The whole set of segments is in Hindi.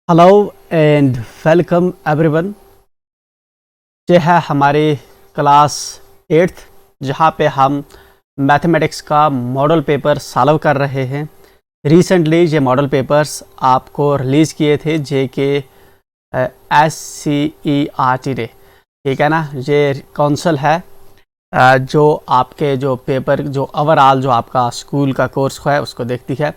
Hello and welcome everyone. ये है हमारे क्लास 8th जहाँ पे हम मैथमेटिक्स का मॉडल पेपर सॉल्व कर रहे हैं। रिसेंटली ये मॉडल पेपर्स आपको रिलीज़ किए थे JK SCERT ने, ठीक है ना। ये काउंसिल है जो आपके जो पेपर जो ओवरऑल जो आपका स्कूल का कोर्स है उसको देखती है।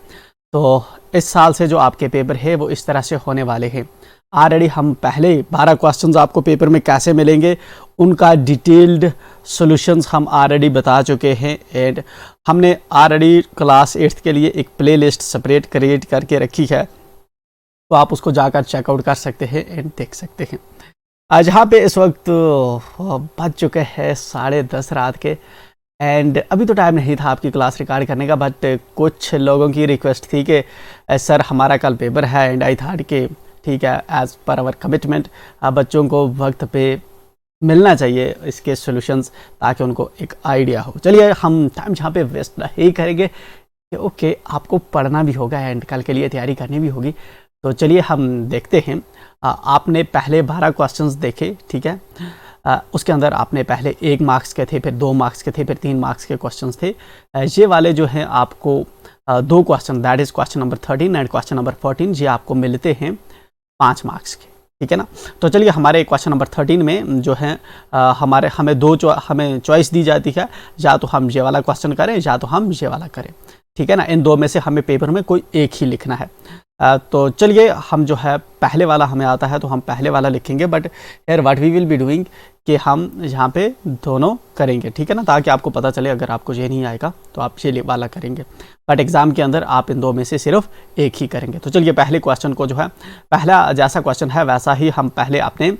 तो इस साल से जो आपके पेपर है वो इस तरह से होने वाले हैं। ऑलरेडी हम पहले 12 क्वेश्चंस आपको पेपर में कैसे मिलेंगे उनका डिटेल्ड सॉल्यूशंस हम ऑलरेडी बता चुके हैं। एंड हमने ऑलरेडी क्लास 8th के लिए एक प्लेलिस्ट सेपरेट क्रिएट करके रखी है, तो आप उसको जाकर चेकआउट कर सकते हैं एंड देख सकते हैं। आज यहाँ पे इस वक्त बज चुके हैं 10:30 रात के एंड अभी तो टाइम नहीं था आपकी क्लास रिकॉर्ड करने का, बट कुछ लोगों की रिक्वेस्ट थी कि सर हमारा कल पेपर है एंड आई थॉट कि ठीक है एज़ पर आवर कमिटमेंट बच्चों को वक्त पे मिलना चाहिए इसके सॉल्यूशंस ताकि उनको एक आइडिया हो। चलिए हम टाइम जहाँ पे वेस्ट नहीं करेंगे कि ओके आपको पढ़ना भी होगा एंड कल के लिए तैयारी करनी भी होगी। तो चलिए हम देखते हैं। आपने पहले 12 क्वेश्चंस देखे, ठीक है। उसके अंदर आपने पहले 1 मार्क्स के थे, फिर 2 मार्क्स के थे, फिर 3 मार्क्स के क्वेश्चंस थे। ये वाले जो हैं आपको 2 question, that is question number 13 and question number 14, ये आपको मिलते हैं 5 मार्क्स के, ठीक है ना। तो चलिए हमारे क्वेश्चन नंबर 13 में जो है हमें चॉइस दी जाती है, या तो हम ये वाला क्वेश्चन करें या तो हम ये वाला करें, ठीक है ना। इन दो में से हमें पेपर में कोई एक ही लिखना है। तो चलिए हम जो है पहले वाला हमें आता है तो हम पहले वाला लिखेंगे, बट यार what we will be doing कि हम यहाँ पे दोनों करेंगे, ठीक है ना, ताकि आपको पता चले अगर आपको ये नहीं आएगा तो आप ये वाला करेंगे, बट एग्ज़ाम के अंदर आप इन दो में से सिर्फ एक ही करेंगे। तो चलिए पहले क्वेश्चन को जो है पहला जैसा क्वेश्चन है वैसा ही हम पहले अपने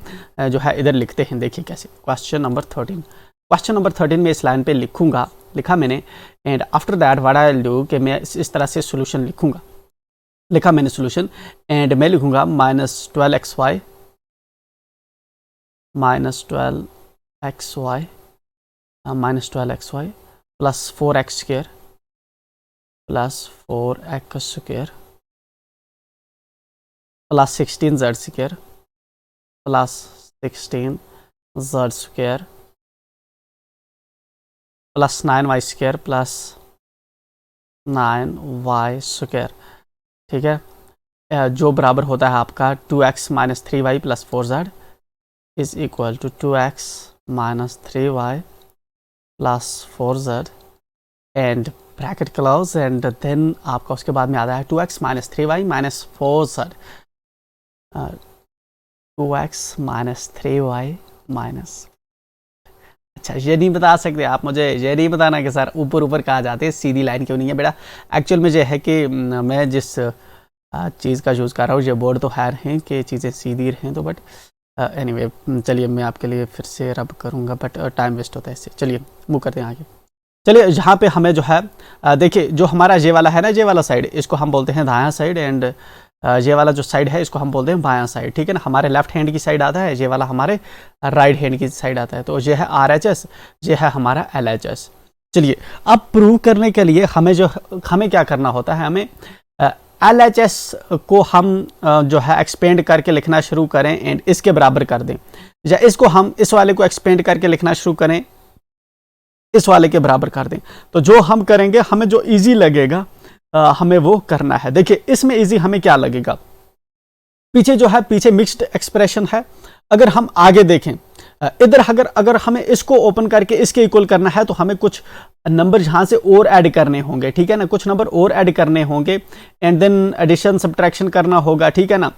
जो है इधर लिखते हैं। देखिए कैसे, क्वेश्चन नंबर 13। क्वेश्चन नंबर 13 में इस लाइन पर लिखा मैंने and after that what I will do कि मैं इस तरह से सोल्यूशन लिखा मैंने सोल्यूशन एंड मैं लिखूंगा -12xy plus 4x square plus 16z square plus 16z square plus 9y square plus 9y square, ठीक है, जो बराबर होता है आपका 2x - 3y plus 4z is equal to 2x - 3y plus 4z and bracket close and then आपका उसके बाद में आता है 2x - 3y minus 4z, 2x - 3y minus. अच्छा ये नहीं बता सकते आप मुझे, ये नहीं बताना कि सर ऊपर कहा जाते हैं सीधी लाइन क्यों नहीं है बेटा। एक्चुअल में ये है कि मैं जिस चीज़ का यूज़ कर रहा हूँ ये बोर्ड तो है हैं कि चीज़ें सीधी रहें, तो बट एनीवे चलिए मैं आपके लिए फिर से रब करूँगा, बट टाइम वेस्ट होता है इससे। चलिए मूव करते हैं आगे। चलिए यहाँ पे हमें जो है देखिए जो हमारा ये वाला है ना, ये वाला साइड इसको हम बोलते हैं दायां साइड एंड ये वाला जो साइड है इसको हम बोलते हैं बायां साइड, ठीक है ना। हमारे लेफ्ट हैंड की साइड आता है, ये वाला हमारे राइट हैंड की साइड आता है। तो ये है RHS, ये है हमारा LHS। चलिए अब प्रूव करने के लिए हमें क्या करना होता है, हमें LHS को हम जो है एक्सपेंड करके लिखना शुरू करें एंड इसके बराबर कर दें, या इसको हम इस वाले को एक्सपेंड करके लिखना शुरू करें इस वाले के बराबर कर दें। तो जो हम करेंगे हमें जो इजी लगेगा हमें वो करना है। देखिए इसमें इजी हमें क्या लगेगा, पीछे जो है पीछे मिक्स्ड एक्सप्रेशन है। अगर हम आगे देखें इधर अगर हमें इसको ओपन करके इसके इक्वल करना है तो हमें कुछ नंबर यहाँ से और ऐड करने होंगे, ठीक है ना, कुछ नंबर और ऐड करने होंगे एंड देन एडिशन सब्ट्रैक्शन करना होगा, ठीक है ना।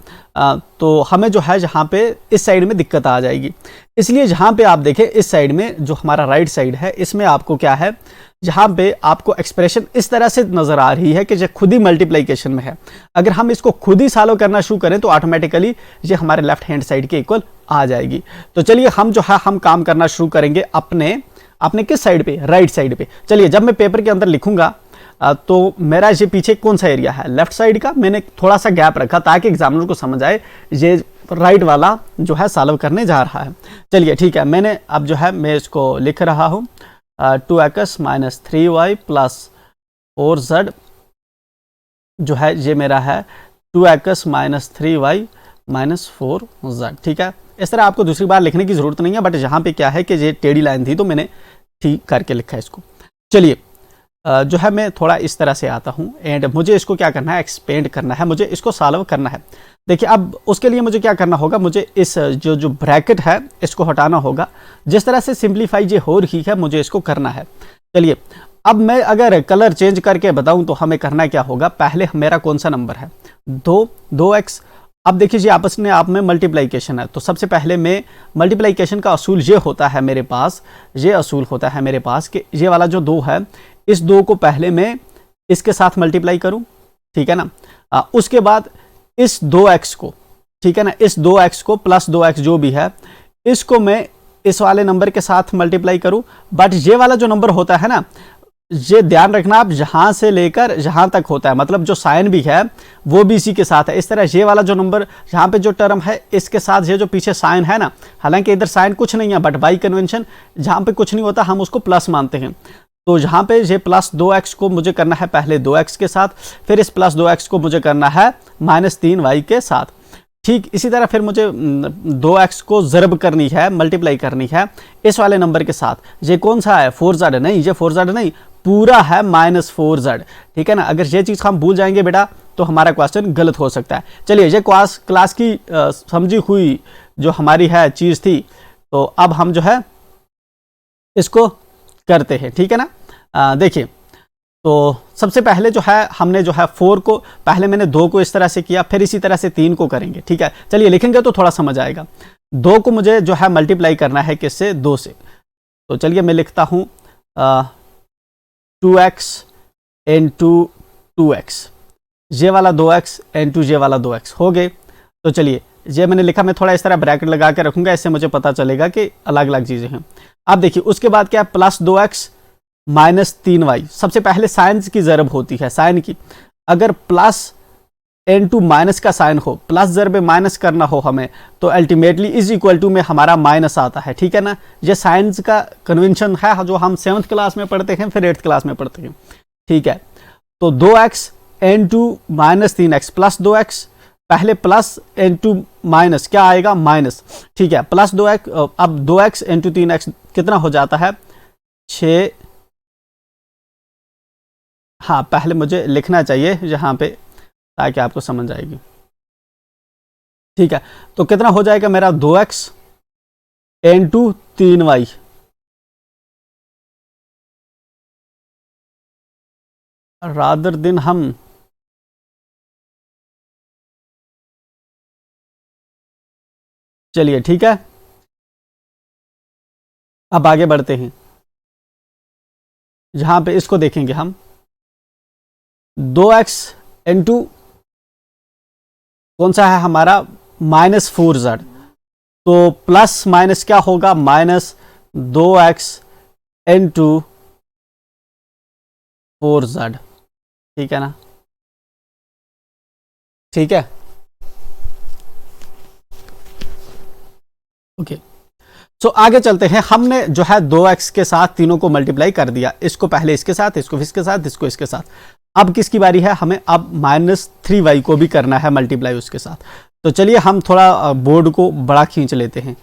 तो हमें जो है यहाँ पे इस साइड में दिक्कत आ जाएगी। इसलिए जहाँ पे आप देखें इस साइड में जो हमारा राइट साइड है इसमें आपको क्या है, जहाँ पे आपको एक्सप्रेशन इस तरह से नजर आ रही है कि जो खुद ही मल्टीप्लिकेशन में है। अगर हम इसको खुद ही सॉल्व करना शुरू करें तो ऑटोमेटिकली ये हमारे लेफ्ट हैंड साइड के इक्वल आ जाएगी। तो चलिए हम जो है हम काम करना शुरू करेंगे अपने किस साइड पे, राइट साइड पे। चलिए जब मैं पेपर के अंदर लिखूंगा तो मेरा ये पीछे कौन सा एरिया है, लेफ्ट साइड का। मैंने थोड़ा सा गैप रखा ताकि एग्जामिनर को समझ आए ये राइट वाला जो है सॉल्व करने जा रहा है। चलिए ठीक है, मैंने अब जो है मैं इसको लिख रहा हूँ 2x - 3y प्लस 4z जो है ये मेरा है 2x - 3y -4z। ठीक है, इस तरह आपको दूसरी बार लिखने की ज़रूरत नहीं है, बट यहाँ पे क्या है कि ये टेढ़ी लाइन थी तो मैंने ठीक करके लिखा है इसको। चलिए जो है मैं थोड़ा इस तरह से आता हूँ एंड मुझे इसको क्या करना है, एक्सपेंड करना है, मुझे इसको सॉल्व करना है। देखिए अब उसके लिए मुझे क्या करना होगा, मुझे इस जो ब्रैकेट है इसको हटाना होगा। जिस तरह से सिंप्लीफाई ये हो रही है मुझे इसको करना है। चलिए अब मैं अगर कलर चेंज करके बताऊं तो हमें करना क्या होगा, पहले मेरा कौन सा नंबर है, 2x। अब देखिए जी आपस में आप में मल्टीप्लाइकेशन है, तो सबसे पहले मैं मल्टीप्लाइकेशन का असूल ये होता है मेरे पास, ये असूल होता है मेरे पास कि ये वाला जो 2 है, इस 2 को पहले मैं इसके साथ मल्टीप्लाई करूं, ठीक है ना। उसके बाद इस 2x को, ठीक है ना, इस 2x को प्लस 2x जो भी है इसको मैं इस वाले नंबर के साथ मल्टीप्लाई करूं। बट ये वाला जो नंबर होता है ना, ये ध्यान रखना आप, जहां से लेकर जहां तक होता है, मतलब जो साइन भी है वो भी इसी के साथ है। इस तरह ये वाला जो नंबर यहाँ पे जो टर्म है इसके साथ ये जो पीछे साइन है ना, हालांकि इधर साइन कुछ नहीं है बट बाई कन्वेंशन जहां पे कुछ नहीं होता हम उसको प्लस मानते हैं। तो यहाँ पे ये प्लस 2x को मुझे करना है पहले 2x के साथ, फिर इस प्लस 2x को मुझे करना है -3y के साथ। ठीक इसी तरह फिर मुझे 2x को ज़रब करनी है, मल्टीप्लाई करनी है इस वाले नंबर के साथ। ये कौन सा है, 4z नहीं, ये 4z नहीं, पूरा है -4z। ठीक है ना, अगर ये चीज़ हम भूल जाएंगे बेटा तो हमारा क्वेश्चन गलत हो सकता है। चलिए ये क्लास की समझी हुई जो हमारी है चीज़ थी, तो अब हम जो है इसको करते हैं, ठीक है ना। देखिए तो सबसे पहले जो है हमने जो है 4 को, पहले मैंने 2 को इस तरह से किया, फिर इसी तरह से 3 को करेंगे, ठीक है। चलिए लिखेंगे तो थोड़ा समझ आएगा। 2 को मुझे जो है मल्टीप्लाई करना है किससे, 2 से। तो चलिए मैं लिखता हूँ 2x इंटू 2x, ये वाला 2x इंटू ये वाला 2x हो गए। तो चलिए ये मैंने लिखा, मैं थोड़ा इस तरह ब्रैकेट लगा के रखूंगा, इससे मुझे पता चलेगा कि अलग अलग चीज़ें हैं। अब देखिए उसके बाद क्या है, प्लस 2x -3y। सबसे पहले साइन की ज़रब होती है, साइन की। अगर प्लस इंटू माइनस का साइन हो, प्लस ज़रब माइनस करना हो हमें, तो अल्टीमेटली इज इक्वल टू में हमारा माइनस आता है, ठीक है ना। ये साइंस का कन्वेंशन है जो हम 7th क्लास में पढ़ते हैं, फिर 8th क्लास में पढ़ते हैं, ठीक है। तो 2x into -3x plus 2x, पहले प्लस इंटू माइनस क्या आएगा, माइनस, ठीक है। प्लस 2x, अब 2x इंटू 3x कितना हो जाता है, 6। हाँ पहले मुझे लिखना चाहिए यहाँ पे ताकि आपको समझ आएगी, ठीक है। तो कितना हो जाएगा मेरा, 2x इंटू 3y, रादर दिन हम चलिए ठीक है, अब आगे बढ़ते हैं। जहां पे इसको देखेंगे हम 2x इंटू कौन सा है हमारा, -4z। तो प्लस माइनस क्या होगा, -2x इंटू 4z, ठीक है ना, ठीक है, ओके। तो आगे चलते हैं। हमने जो है 2x के साथ तीनों को मल्टीप्लाई कर दिया, इसको पहले इसके साथ, इसको इसके साथ, इसको इसके साथ। अब किसकी बारी है, हमें अब -3y को भी करना है मल्टीप्लाई उसके साथ। तो चलिए हम थोड़ा बोर्ड को बड़ा खींच लेते हैं।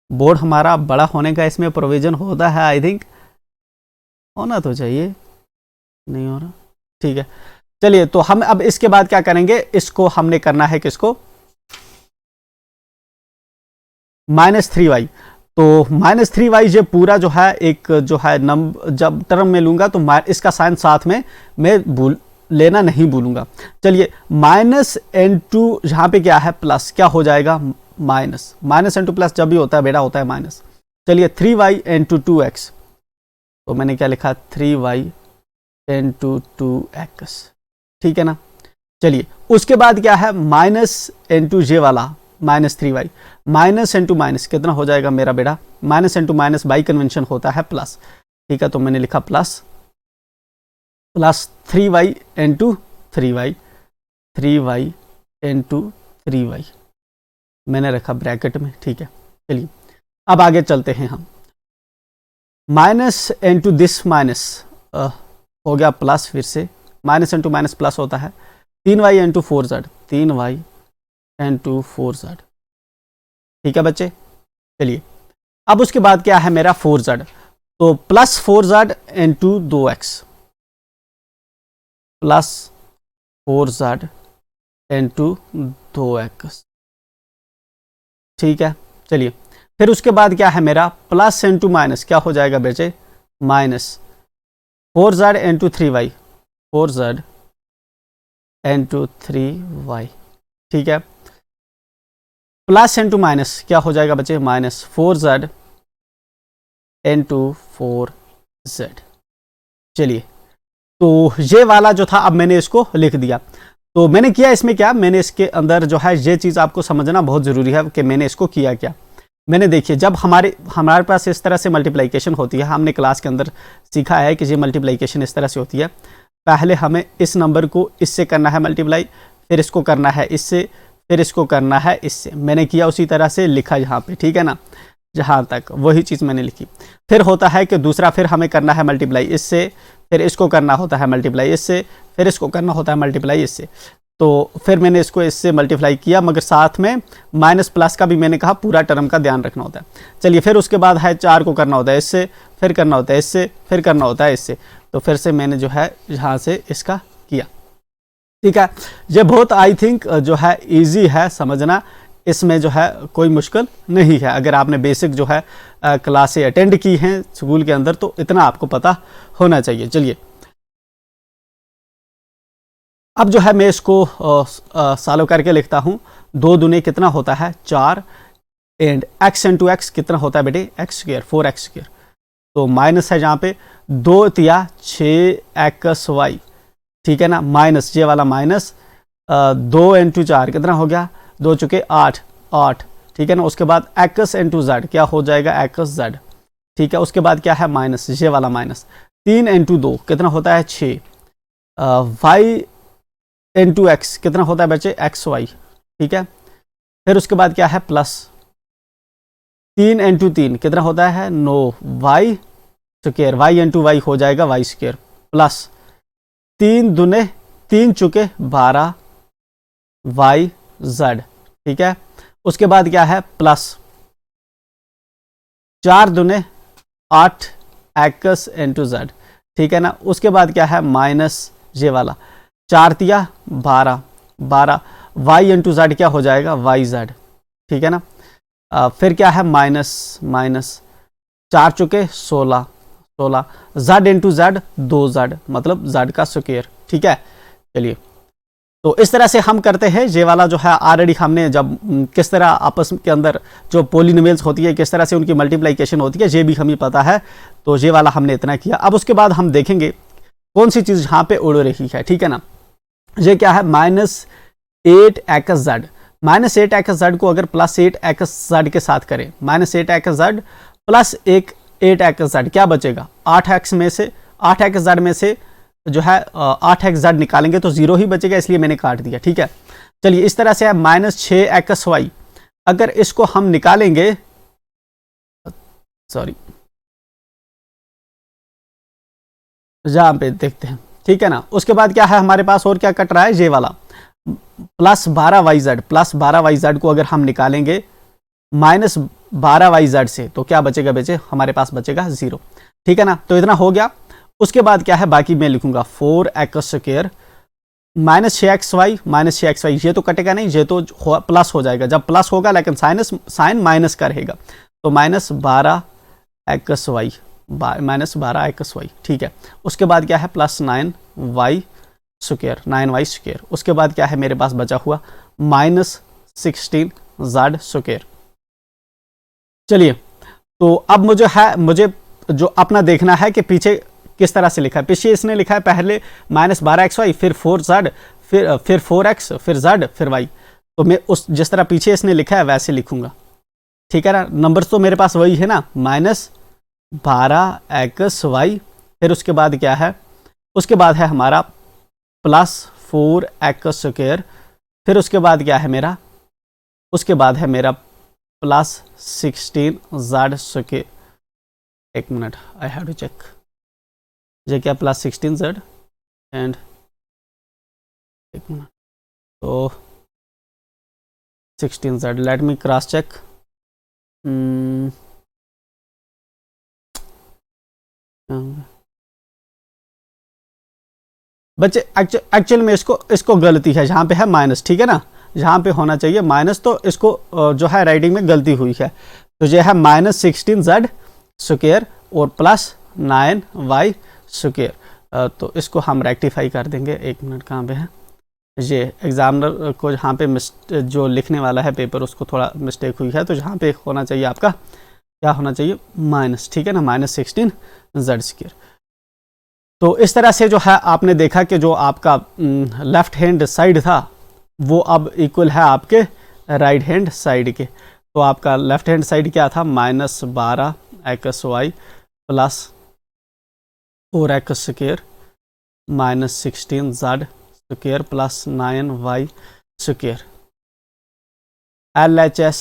बोर्ड हमारा बड़ा होने का इसमें प्रोविजन होता है, आई थिंक होना तो चाहिए, नहीं हो रहा, ठीक है। चलिए तो हम अब इसके बाद क्या करेंगे, इसको हमने करना है किसको, -3y। तो -3y ये पूरा जो है एक जो है जब टर्म में लूंगा तो इसका साइन साथ में मैं लेना नहीं भूलूंगा। चलिए माइनस इंटू यहाँ पे क्या है, प्लस, क्या हो जाएगा, माइनस इंटू प्लस जब भी होता है बेटा होता है माइनस। चलिए 3y इंटू 2x, तो मैंने क्या लिखा, 3y इंटू 2x, ठीक है ना। चलिए उसके बाद क्या है, माइनस इंटू जे वाला -3y, माइनस इंटू माइनस कितना हो जाएगा मेरा बेटा, minus into minus by convention होता है प्लस, ठीक है। तो मैंने लिखा plus 3y into 3y, 3y into 3y मैंने रखा ब्रैकेट में, ठीक है। चलिए अब आगे चलते हैं हम। माइनस इंटू दिस माइनस हो गया प्लस, फिर से माइनस इंटू माइनस प्लस होता है, 3y into 4z, 3y into 4z। ठीक है बच्चे, चलिए अब उसके बाद क्या है मेरा 4z, तो plus 4z into 2x, plus 4z into 2x। ठीक है, चलिए फिर उसके बाद क्या है मेरा प्लस इंटू माइनस, क्या हो जाएगा बच्चे minus 4z into 3y, 4z into 3y। ठीक है, प्लस इंटू माइनस क्या हो जाएगा बच्चे माइनस 4z इंटू 4z। चलिए तो ये वाला जो था अब मैंने इसको लिख दिया। तो मैंने किया इसमें क्या, मैंने इसके अंदर जो है ये चीज़ आपको समझना बहुत ज़रूरी है कि मैंने इसको किया क्या। मैंने देखिए जब हमारे पास इस तरह से मल्टीप्लिकेशन होती है, हमने क्लास के अंदर सीखा है कि ये मल्टीप्लिकेशन इस तरह से होती है। पहले हमें इस नंबर को इससे करना है मल्टीप्लाई, फिर इसको करना है इससे, फिर इसको करना है इससे। मैंने किया उसी तरह से लिखा यहाँ पे, ठीक है ना, जहाँ तक वही चीज़ मैंने लिखी। फिर होता है कि दूसरा फिर हमें करना है मल्टीप्लाई इससे, फिर इसको करना होता है मल्टीप्लाई इससे, फिर इसको करना होता है मल्टीप्लाई इससे। तो फिर मैंने इसको इससे मल्टीप्लाई किया, मगर साथ में माइनस प्लस का भी मैंने कहा पूरा टर्म का ध्यान रखना होता है। चलिए फिर उसके बाद है 4 को करना होता है इससे, फिर करना होता है इससे, फिर करना होता है इससे। तो फिर से मैंने जो है यहाँ से इसका किया। ठीक है, ये बहुत आई थिंक जो है ईजी है समझना, इसमें जो है कोई मुश्किल नहीं है। अगर आपने बेसिक जो है क्लासें अटेंड की हैं स्कूल के अंदर तो इतना आपको पता होना चाहिए। चलिए अब जो है मैं इसको सॉल्व करके लिखता हूँ। 2 दूने कितना होता है 4, एंड x इंटू एक्स कितना होता है बेटे एक्स स्क्र, 4x स्क्र। तो माइनस है यहाँ पे 2 तिया 6xy, ठीक है ना, माइनस ये वाला माइनस 2 इंटू 4 कितना हो गया 2 चुके 8, ठीक है ना। उसके बाद x इंटू जेड क्या हो जाएगा xz, ठीक है। उसके बाद क्या है माइनस ये वाला माइनस 3 इंटू 2 कितना होता है 6, y इंटू एक्स कितना होता है बच्चे xy, ठीक है। फिर उसके बाद क्या है प्लस 3 इंटू 3 कितना होता है 9 y square, y into Y हो जाएगा y स्क्र, प्लस 3 दूने 3 चुके 12 yz, ठीक है। उसके बाद क्या है प्लस 4 दूने 8 x इंटू जेड, ठीक है ना। उसके बाद क्या है माइनस ये वाला 4 तिया 12 y इंटू जेड क्या हो जाएगा yz, ठीक है ना। फिर क्या है माइनस 4 चुके 16 z इंटू जेड 2z, मतलब z का स्क्वायर, ठीक है। चलिए तो इस तरह से हम करते हैं। ये वाला जो है ऑलरेडी हमने जब किस तरह आपस के अंदर जो पोलिनोमियल्स होती है किस तरह से उनकी मल्टीप्लिकेशन होती है ये भी हमें पता है। तो ये वाला हमने इतना किया। अब उसके बाद हम देखेंगे कौन सी चीज़ यहाँ पे उड़ रही है, ठीक है ना। ये क्या है -8xz, -8xz को अगर +8xz के साथ करें, -8xz प्लस 8xz क्या बचेगा 8x में से 8xz में से जो है 8xz निकालेंगे तो 0 ही बचेगा, इसलिए मैंने काट दिया, ठीक है। चलिए इस तरह से है -6xy, अगर इसको हम निकालेंगे, सॉरी जहां पे देखते हैं, ठीक है ना। उसके बाद क्या है हमारे पास और क्या कट रहा है ये वाला +12yz को अगर हम निकालेंगे -12yz से तो क्या बचेगा बच्चे हमारे पास बचेगा 0, ठीक है ना। तो इतना हो गया। उसके बाद क्या है बाकी मैं लिखूंगा 4x स्क्र -6xy ये तो कटेगा नहीं, ये तो प्लस हो जाएगा जब प्लस होगा, लेकिन साइन माइनस का रहेगा तो -12xy, ठीक है। उसके बाद क्या है +9y स्क्र, उसके बाद क्या है मेरे पास बचा हुआ -16z स्क्र। चलिए तो अब मुझे जो अपना देखना है कि पीछे किस तरह से लिखा है। पीछे इसने लिखा है पहले -12xy, फिर 4z, फिर 4x, फिर z, फिर y। तो मैं उस जिस तरह पीछे इसने लिखा है वैसे लिखूंगा, ठीक है ना। नंबर्स तो मेरे पास वही है ना, -12xy, फिर उसके बाद क्या है, उसके बाद है हमारा +4x स्क्र, फिर उसके बाद क्या है मेरा, उसके बाद है मेरा +16z स्क्र। एक मिनट, आई हैव टू चेक, ये क्या +16z एंड एक मिनट, तो 16z, let me cross check. बच्चे एक्चुअल में इसको गलती है, जहाँ पे है माइनस, ठीक है ना, जहाँ पे होना चाहिए माइनस, तो इसको जो है राइटिंग में गलती हुई है। तो ये है -16z स्क्वायर और +9y स्क्वायर। तो इसको हम रेक्टिफाई कर देंगे। एक मिनट, कहाँ पे है ये, एग्जामिनर को जहाँ पे जो लिखने वाला है पेपर उसको थोड़ा मिस्टेक हुई है, तो जहाँ पे होना चाहिए आपका क्या होना चाहिए, माइनस, ठीक है ना, -16z स्क्वायर। तो इस तरह से जो है आपने देखा कि जो आपका लेफ्ट हैंड साइड था वो अब इक्वल है आपके राइट हैंड साइड के। तो आपका लेफ्ट हैंड साइड क्या था, -12xy plus 4x square -16z square plus 9y square. LHS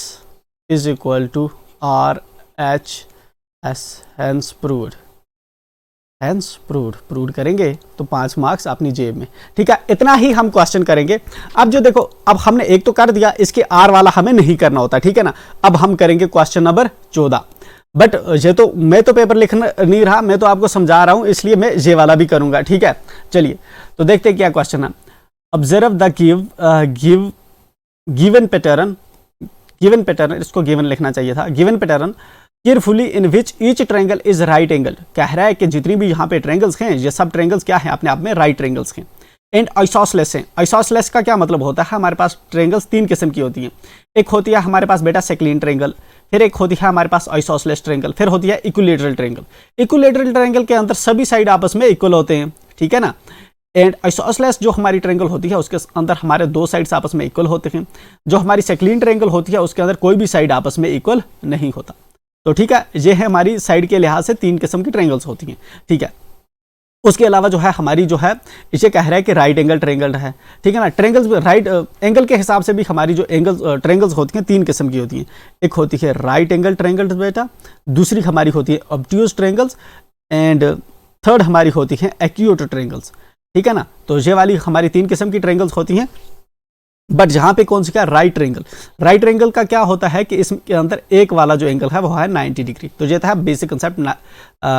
is equal to RHS, hence proved. Hence proved करेंगे तो 5 मार्क्स अपनी जेब में। ठीक है, इतना ही हम क्वेश्चन करेंगे। अब जो देखो, अब हमने एक तो कर दिया, इसके आर वाला हमें नहीं करना होता, ठीक है ना। अब हम करेंगे क्वेश्चन नंबर 14। बट ये तो मैं तो पेपर लिखना नहीं रहा, मैं तो आपको समझा रहा हूं, इसलिए मैं ये वाला भी करूंगा। ठीक है, चलिए तो देखते हैं क्या क्वेश्चन है। ऑब्जर्व द गिवन पैटर्न, इसको गिवन लिखना चाहिए था, given pattern carefully in which each triangle is right angle. कह रहा है कि जितनी भी यहाँ पे ट्रायंगल्स हैं, ये सब ट्रायंगल्स क्या है, अपने आप में राइट ट्रायंगल्स हैं, एंड आइसोसेलेस हैं। आइसोसेलेस का क्या मतलब होता है, हमारे पास ट्रायंगल्स 3 किस्म की होती हैं। एक होती है हमारे पास बेटा सेक्लिन ट्रायंगल, फिर एक होती है हमारे पास आइसोसेलेस ट्रायंगल, फिर होती है इक्विलैटरल ट्रायंगल। इक्विलैटरल ट्रायंगल के अंदर सभी साइड आपस में इक्वल होते हैं, ठीक है ना। एंड आइसोसेलेस जो हमारी ट्रायंगल होती है उसके अंदर हमारे 2 साइड्स आपस में इक्वल होते हैं। जो हमारी सेक्लिन ट्रायंगल होती है उसके अंदर कोई भी साइड आपस में इक्वल नहीं होता। तो ठीक है, ये है हमारी साइड के लिहाज से 3 किस्म की ट्रायंगल्स होती हैं। ठीक है, उसके अलावा जो है हमारी जो है इसे कह रहा है कि राइट एंगल ट्रायंगल है, ठीक है ना। ट्रायंगल्स राइट एंगल के हिसाब से भी हमारी जो ट्रायंगल्स होती हैं 3 किस्म की होती हैं। एक होती है राइट एंगल ट्रायंगल बेटा, दूसरी हमारी होती है ऑब्ट्यूज ट्रायंगल्स, एंड थर्ड हमारी होती है एक्यूट ट्रायंगल्स, ठीक है ना। तो ये वाली हमारी 3 किस्म की ट्रायंगल्स होती हैं। बट जहां पे कौन सी क्या, राइट ट्रायंगल, राइट ट्रायंगल का क्या होता है कि इसके अंदर एक वाला जो एंगल है वो है 90 डिग्री। तो ये था basic concept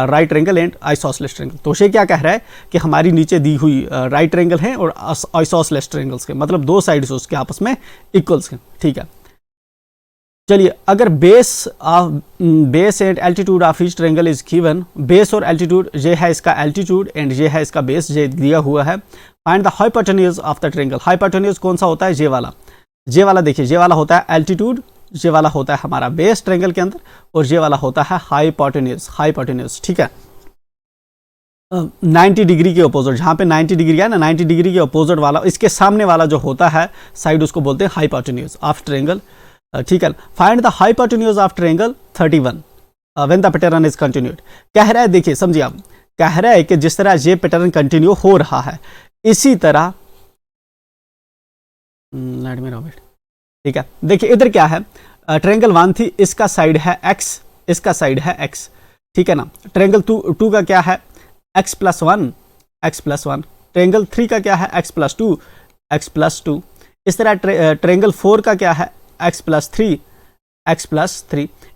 right triangle and isosceles triangle. तो ये क्या कह रहा है कि हमारी नीचे दी हुई राइट ट्रायंगल है और आइसोसेलेस ट्रायंगल्स के मतलब 2 साइड्स उसके आपस में इक्वल्स हैं, ठीक है। चलिए, अगर base and altitude of each triangle is given, base और एल्टीट्यूड, ये है इसका एल्टीट्यूड एंड ये है इसका बेस, ये दिया हुआ है। Find the hypotenuse of the triangle. Hypotenuse कौन सा होता है, ये वाला देखिए, ये वाला होता है एल्टीट्यूड, ये वाला होता है हमारा बेस ट्रायंगल के अंदर, और ये वाला होता है हाइपोटेन्यूज, ठीक है। 90 डिग्री के अपोजिट, जहाँ पे 90 डिग्री है ना, 90 डिग्री के अपोजिट वाला, इसके सामने वाला जो होता है साइड, उसको बोलते हैं हाइपोटेन्यूज ऑफ ट्रायंगल, ठीक है। Find the hypotenuse of triangle 31 when the pattern is continued. कह रहा है, देखिए समझिए आप, कह रहा है कि जिस तरह ये पैटर्न कंटिन्यू हो रहा है इसी तरह, लेट मी रॉबिट, ठीक है। देखिए इधर क्या है, ट्रायंगल 1 थी, इसका साइड है x, इसका साइड है x, ठीक है ना। ट्रायंगल 2 का क्या है, x + 1, ट्रायंगल 3 का क्या है, x + 2, इस तरह ट्रायंगल 4 का क्या है, x + 3,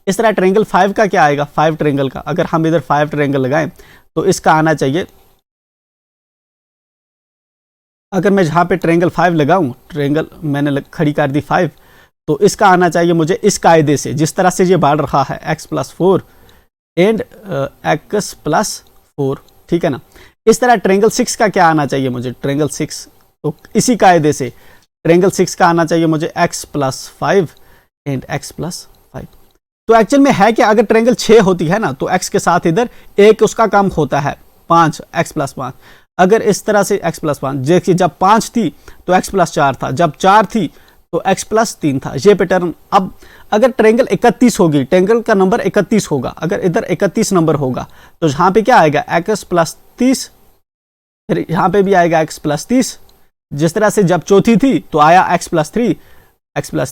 इस तरह ट्रायंगल 5 का क्या आएगा, 5 ट्रायंगल का, अगर हम इधर 5 ट्रायंगल लगाएं तो इसका आना चाहिए, अगर मैं जहाँ पे ट्रायंगल 5 लगाऊं, ट्रायंगल मैंने खड़ी कर दी 5, तो इसका आना चाहिए मुझे इस कायदे से, जिस तरह से ये बढ़ रहा है x + 4 एंड x + 4, ठीक है ना। इस तरह ट्रायंगल 6 का क्या आना चाहिए मुझे, ट्रायंगल 6, तो इसी कायदे से ट्रायंगल 6 का आना चाहिए मुझे x + 5 एंड x + 5। तो एक्चुअल में है कि अगर ट्रायंगल 6 होती है ना, तो x के साथ इधर एक उसका कम होता है 5, x + 5। अगर इस तरह से x + 5, देखिए जब 5 थी तो x + 4 था, जब 4 थी तो x + 3 था, ये पैटर्न। अब अगर ट्रायंगल 31 होगी, ट्रायंगल का नंबर 31 होगा, अगर इधर 31 नंबर होगा तो यहाँ पे क्या आएगा, x + 30, फिर यहाँ पे भी आएगा x + 30। जिस तरह से जब चौथी थी तो आया x +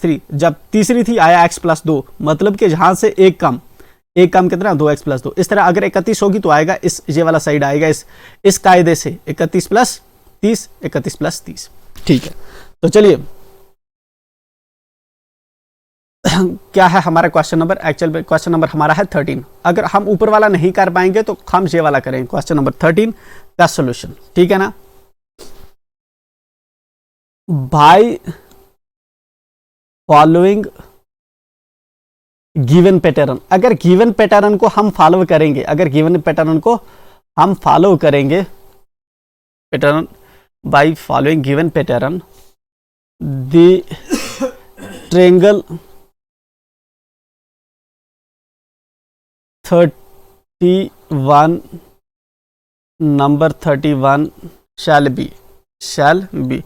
3, जब तीसरी थी आया x + 2, मतलब कि जहां से एक कम कितना, 2x + 2। इस तरह अगर 31 होगी तो आएगा ये वाला साइड आएगा इस कायदे से 31 + 30, 31 + 30, ठीक है। तो चलिए क्या है हमारा क्वेश्चन नंबर, एक्चुअल में क्वेश्चन नंबर हमारा है 13। अगर हम ऊपर वाला नहीं कर पाएंगे तो हम ये वाला करेंगे, क्वेश्चन नंबर 13 का सोल्यूशन, ठीक है ना। बाय फॉलोइंग गिवन पैटर्न, अगर गिवन पैटर्न को हम फॉलो करेंगे, अगर गिवन पैटर्न को हम फॉलो करेंगे, pattern by following given pattern the triangle 31 number 31 shall be.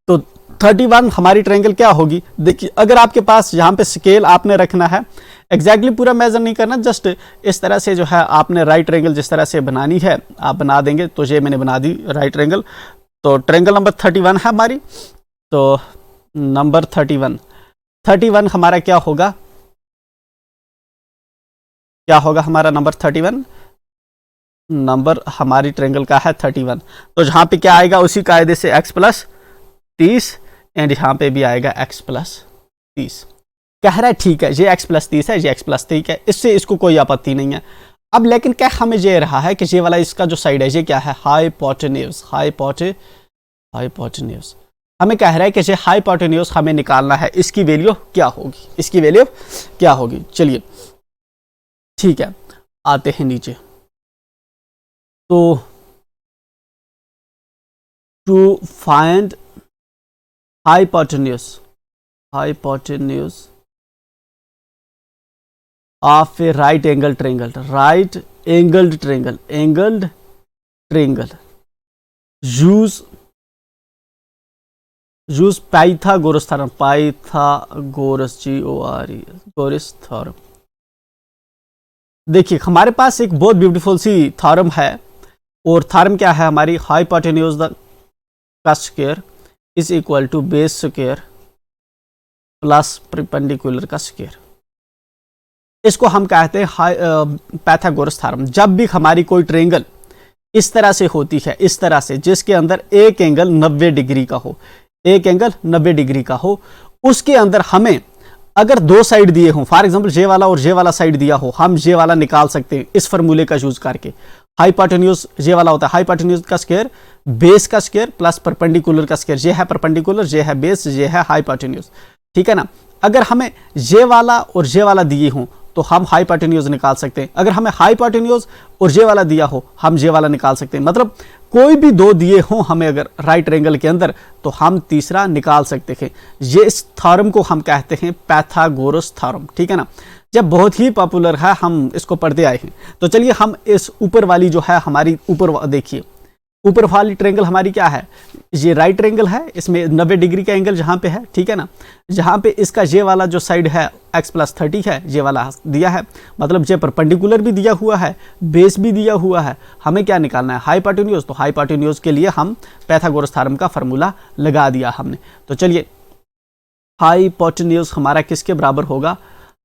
तो 31 हमारी ट्रायंगल क्या होगी, देखिए अगर आपके पास यहाँ पे स्केल आपने रखना है, एग्जैक्टली पूरा मेजर नहीं करना, जस्ट इस तरह से जो है आपने राइट ट्रायंगल जिस तरह से बनानी है आप बना देंगे। तो ये मैंने बना दी राइट ट्रायंगल, तो ट्रायंगल नंबर 31 है हमारी, तो नंबर 31 हमारा क्या होगा, क्या होगा हमारा नंबर 31, नंबर हमारी ट्रायंगल का है 31। तो जहां पे क्या आएगा उसी कायदे से x प्लस 30 एंड यहाँ पे भी आएगा x प्लस 30। कह रहा है ठीक है ये x प्लस 30 है, ये x प्लस 30 है, इससे इसको कोई आपत्ति नहीं है। अब लेकिन क्या हमें ये रहा है कि ये वाला इसका जो साइड है ये क्या है, हाइपोटेन्यूज। हमें कह रहा है कि ये हाइपोटेन्यूज हमें निकालना है, इसकी वैल्यू क्या होगी, इसकी वैल्यू क्या होगी। चलिए ठीक है, आते हैं नीचे। तो to find hypotenuse of a right angle triangle use Pythagoras theorem, गोरस थ्योरम। देखिए हमारे पास एक बहुत ब्यूटीफुल सी थ्योरम है, और थ्योरम क्या है हमारी, हाइपोटेन्यूज का square is equal to base square plus perpendicular का स्क्वायर। इसको हम कहते हैं पाइथागोरस थ्योरम। जब भी हमारी कोई ट्रायंगल इस तरह से होती है, इस तरह से जिसके अंदर एक एंगल 90 डिग्री का हो, एक एंगल 90 डिग्री का हो, उसके अंदर हमें अगर दो साइड दिए हों, फॉर एग्जांपल जे वाला और जे वाला साइड दिया हो, हम जे वाला निकाल सकते हैं इस फॉर्मूले का यूज करके। हाइपोटेन्यूज जे वाला होता है हाइपोटेन्यूज का स्क्वायर बेस का स्क्वायर प्लस परपेंडिकुलर का स्क्वायर, ये है परपेंडिकुलर, ये है बेस, ये है हाइपोटेन्यूज, ठीक है ना। अगर हमें जे वाला और जे वाला दिए हों तो हम हाइपोटेन्यूज निकाल सकते हैं। अगर हमें हाइपोटेन्यूज और जे वाला दिया हो हम जे वाला निकाल सकते हैं। मतलब कोई भी दो दिए हों हमें अगर राइट ट्रायंगल के अंदर, तो हम तीसरा निकाल सकते हैं। ये इस थ्योरम को हम कहते हैं पाइथागोरस थ्योरम, ठीक है ना। जब बहुत ही पॉपुलर है, हम इसको पढ़ते आए हैं। तो चलिए हम इस ऊपर वाली जो है हमारी ऊपर देखिए, ऊपर वाली ट्रायंगल हमारी क्या है, ये राइट ट्रायंगल है, इसमें 90 डिग्री का एंगल जहां पे है, ठीक है ना। जहां पे इसका ये वाला जो साइड है x प्लस 30 है, ये वाला दिया है, मतलब ये परपेंडिकुलर भी दिया हुआ है, बेस भी दिया हुआ है। हमें क्या निकालना है, हाइपोटेन्यूज। तो हाइपोटेन्यूज के लिए हम पाइथागोरस थ्योरम का फॉर्मूला लगा दिया हमने। तो चलिए हाइपोटेन्यूज हमारा किसके बराबर होगा,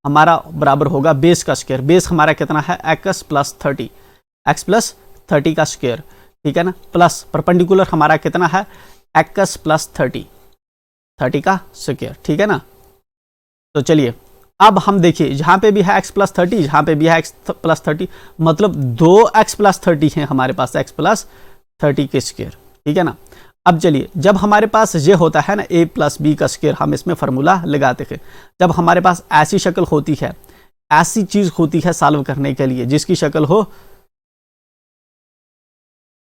हमारा बराबर होगा बेस का स्क्वायर। बेस हमारा कितना है x प्लस 30 का स्क्वायर, ठीक है ना, प्लस परपेंडिकुलर हमारा कितना है x प्लस 30 का स्क्वायर, ठीक है ना। तो चलिए अब हम देखिए जहां पे भी है x प्लस 30, जहां पे भी है x प्लस 30, मतलब दो x प्लस 30 है हमारे पास, x प्लस 30 के स्क्वायर, ठीक है ना। अब चलिए जब हमारे पास ये होता है ना a प्लस बी का स्क्वायर, हम इसमें फॉर्मूला लगाते हैं। जब हमारे पास ऐसी शक्ल होती है, ऐसी चीज होती है सॉल्व करने के लिए जिसकी शक्ल हो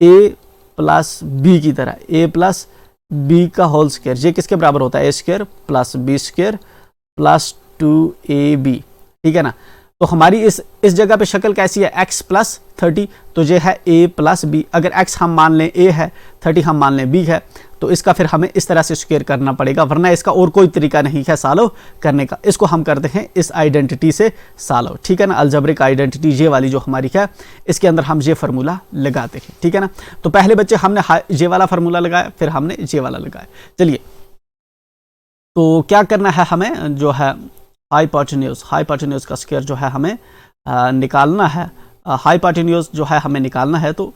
a प्लस बी की तरह, a प्लस बी का होल स्क्वायर, ये किसके बराबर होता है, a square plus B square plus 2ab, ठीक है ना। तो हमारी इस जगह पे शक्ल कैसी है, x प्लस 30, तो ये है a प्लस बी। अगर x हम मान लें a है, 30 हम मान लें b है, तो इसका फिर हमें इस तरह से स्क्वायर करना पड़ेगा, वरना इसका और कोई तरीका नहीं है सॉल्व करने का। इसको हम करते हैं इस आइडेंटिटी से सॉल्व, ठीक है ना। अलजेब्रिक आइडेंटिटी ये वाली जो हमारी है, इसके अंदर हम ये फार्मूला लगाते हैं, ठीक है ना। तो पहले बच्चे हमने ये वाला फार्मूला लगाया, फिर हमने ये वाला लगाया। चलिए तो क्या करना है हमें, जो है हाइपोटेन्यूज का स्क्वायर जो है हमें निकालना है, हाइपोटेन्यूज जो है हमें निकालना है। तो